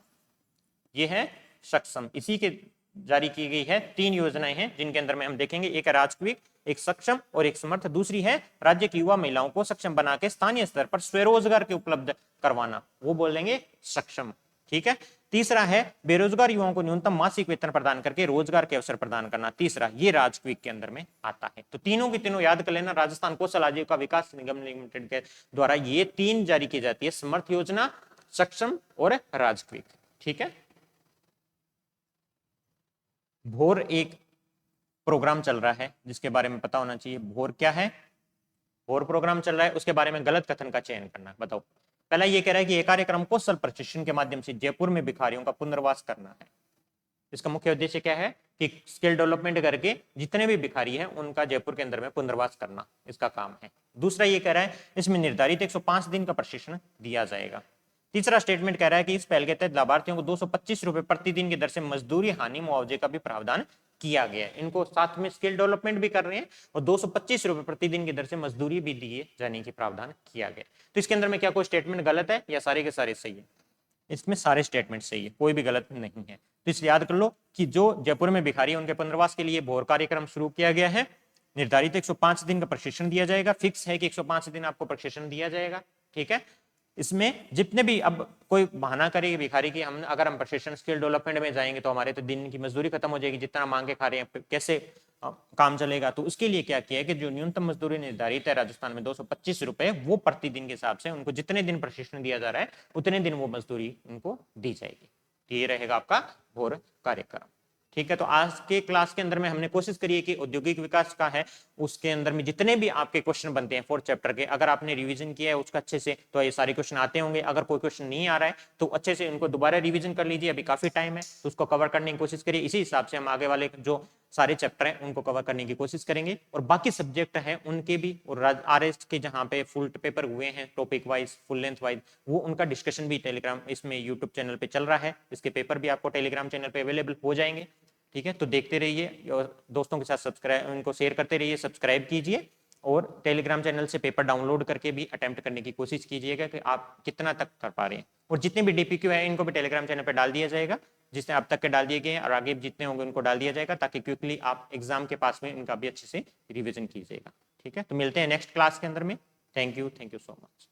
ये है सक्षम, इसी के जारी की गई है। 3 योजनाएं हैं जिनके अंदर में हम देखेंगे, एक है राजक्विक, एक सक्षम और एक समर्थ। दूसरी है राज्य की युवा महिलाओं को सक्षम बना के स्थानीय स्तर पर स्वरोजगार के उपलब्ध करवाना, वो बोलेंगे सक्षम। ठीक है, तीसरा है बेरोजगार युवाओं को न्यूनतम मासिक वेतन प्रदान करके रोजगार के अवसर प्रदान करना, तीसरा ये राजक्विक के अंदर में आता है। तो तीनों की तीनों याद कर लेना, राजस्थान कौशल आजीविका विकास निगम लिमिटेड के द्वारा ये 3 जारी की जाती है, समर्थ योजना, सक्षम और राजक्विक। ठीक है, भोर एक प्रोग्राम चल रहा है जिसके बारे में पता होना चाहिए। भोर क्या है? भोर प्रोग्राम चल रहा है, उसके बारे में गलत कथन का चयन करना। बताओ, पहला ये कह रहा है कि यह कार्यक्रम कौशल प्रशिक्षण के माध्यम से जयपुर में भिखारियों का पुनर्वास करना है। इसका मुख्य उद्देश्य क्या है कि स्किल डेवलपमेंट करके जितने भी भिखारी हैं उनका जयपुर के अंदर में पुनर्वास करना इसका काम है। दूसरा ये कह रहा है इसमें निर्धारित 105 दिन का प्रशिक्षण दिया जाएगा। तीसरा स्टेटमेंट कह रहा है कि इस पहल के तहत लाभार्थियों को 225 रुपए प्रतिदिन की दर से मजदूरी हानि मुआवजे का भी प्रावधान किया गया है। इनको साथ में स्किल डेवलपमेंट भी कर रहे हैं और 225 रुपए प्रतिदिन की दर से मजदूरी भी दिए जाने की प्रावधान किया गया। तो इसके अंदर में क्या कोई स्टेटमेंट गलत है या सारे के सारे सही है? इसमें सारे स्टेटमेंट सही है, कोई भी गलत नहीं है। तो इसलिए याद कर लो कि जो जयपुर में भिखारी है उनके पुनर्वास के लिए भोर कार्यक्रम शुरू किया गया है। निर्धारित 105 दिन का प्रशिक्षण दिया जाएगा, फिक्स है कि 105 दिन आपको प्रशिक्षण दिया जाएगा। ठीक है, इसमें जितने भी, अब कोई बहाना करेगी भिखारी की हम अगर हम प्रोफेशनल स्किल डेवलपमेंट में जाएंगे तो हमारे तो दिन की मजदूरी खत्म हो जाएगी, जितना मांग के खा रहे हैं कैसे काम चलेगा। तो उसके लिए क्या किया है कि जो न्यूनतम मजदूरी निर्धारित है राजस्थान में 225 रुपए, वो प्रतिदिन के हिसाब से उनको जितने दिन प्रशिक्षण दिया जा रहा है उतने दिन वो मजदूरी उनको दी जाएगी। ये रहेगा आपका घोर कार्यक्रम। ठीक है, तो आज के क्लास के अंदर में हमने कोशिश करी है कि औद्योगिक विकास का है उसके अंदर में जितने भी आपके क्वेश्चन बनते हैं 4th चैप्टर के, अगर आपने रिवीजन किया है उसका अच्छे से तो ये सारे क्वेश्चन आते होंगे। अगर कोई क्वेश्चन नहीं आ रहा है तो अच्छे से उनको दोबारा रिवीजन कर लीजिए, अभी काफी टाइम है तो उसको कवर करने की कोशिश करिए। इसी हिसाब से हम आगे वाले जो सारे चैप्टर हैं उनको कवर करने की कोशिश करेंगे, और बाकी सब्जेक्ट है उनके भी, और आरएस के जहाँ पे फुल पेपर हुए हैं topic wise full length wise, वो उनका डिस्कशन भी टेलीग्राम इसमें यूट्यूब चैनल पे चल रहा है। इसके पेपर भी आपको टेलीग्राम चैनल पे अवेलेबल हो जाएंगे। ठीक है, तो देखते रहिए और दोस्तों के साथ सब्सक्राइब उनको शेयर करते रहिए, सब्सक्राइब कीजिए, और टेलीग्राम चैनल से पेपर डाउनलोड करके भी अटेम्प्ट करने की कोशिश कीजिएगा कि आप कितना तक कर पा रहे हैं। और जितने भी डीपीक्यू है इनको भी टेलीग्राम चैनल पर डाल दिया जाएगा, जिसने अब तक के डाल दिए गए हैं, और आगे जितने होंगे उनको डाल दिया जाएगा, ताकि क्विकली आप एग्जाम के पास में इनका भी अच्छे से रिविजन कीजिएगा। ठीक है, तो मिलते हैं नेक्स्ट क्लास के अंदर में। Thank you so much.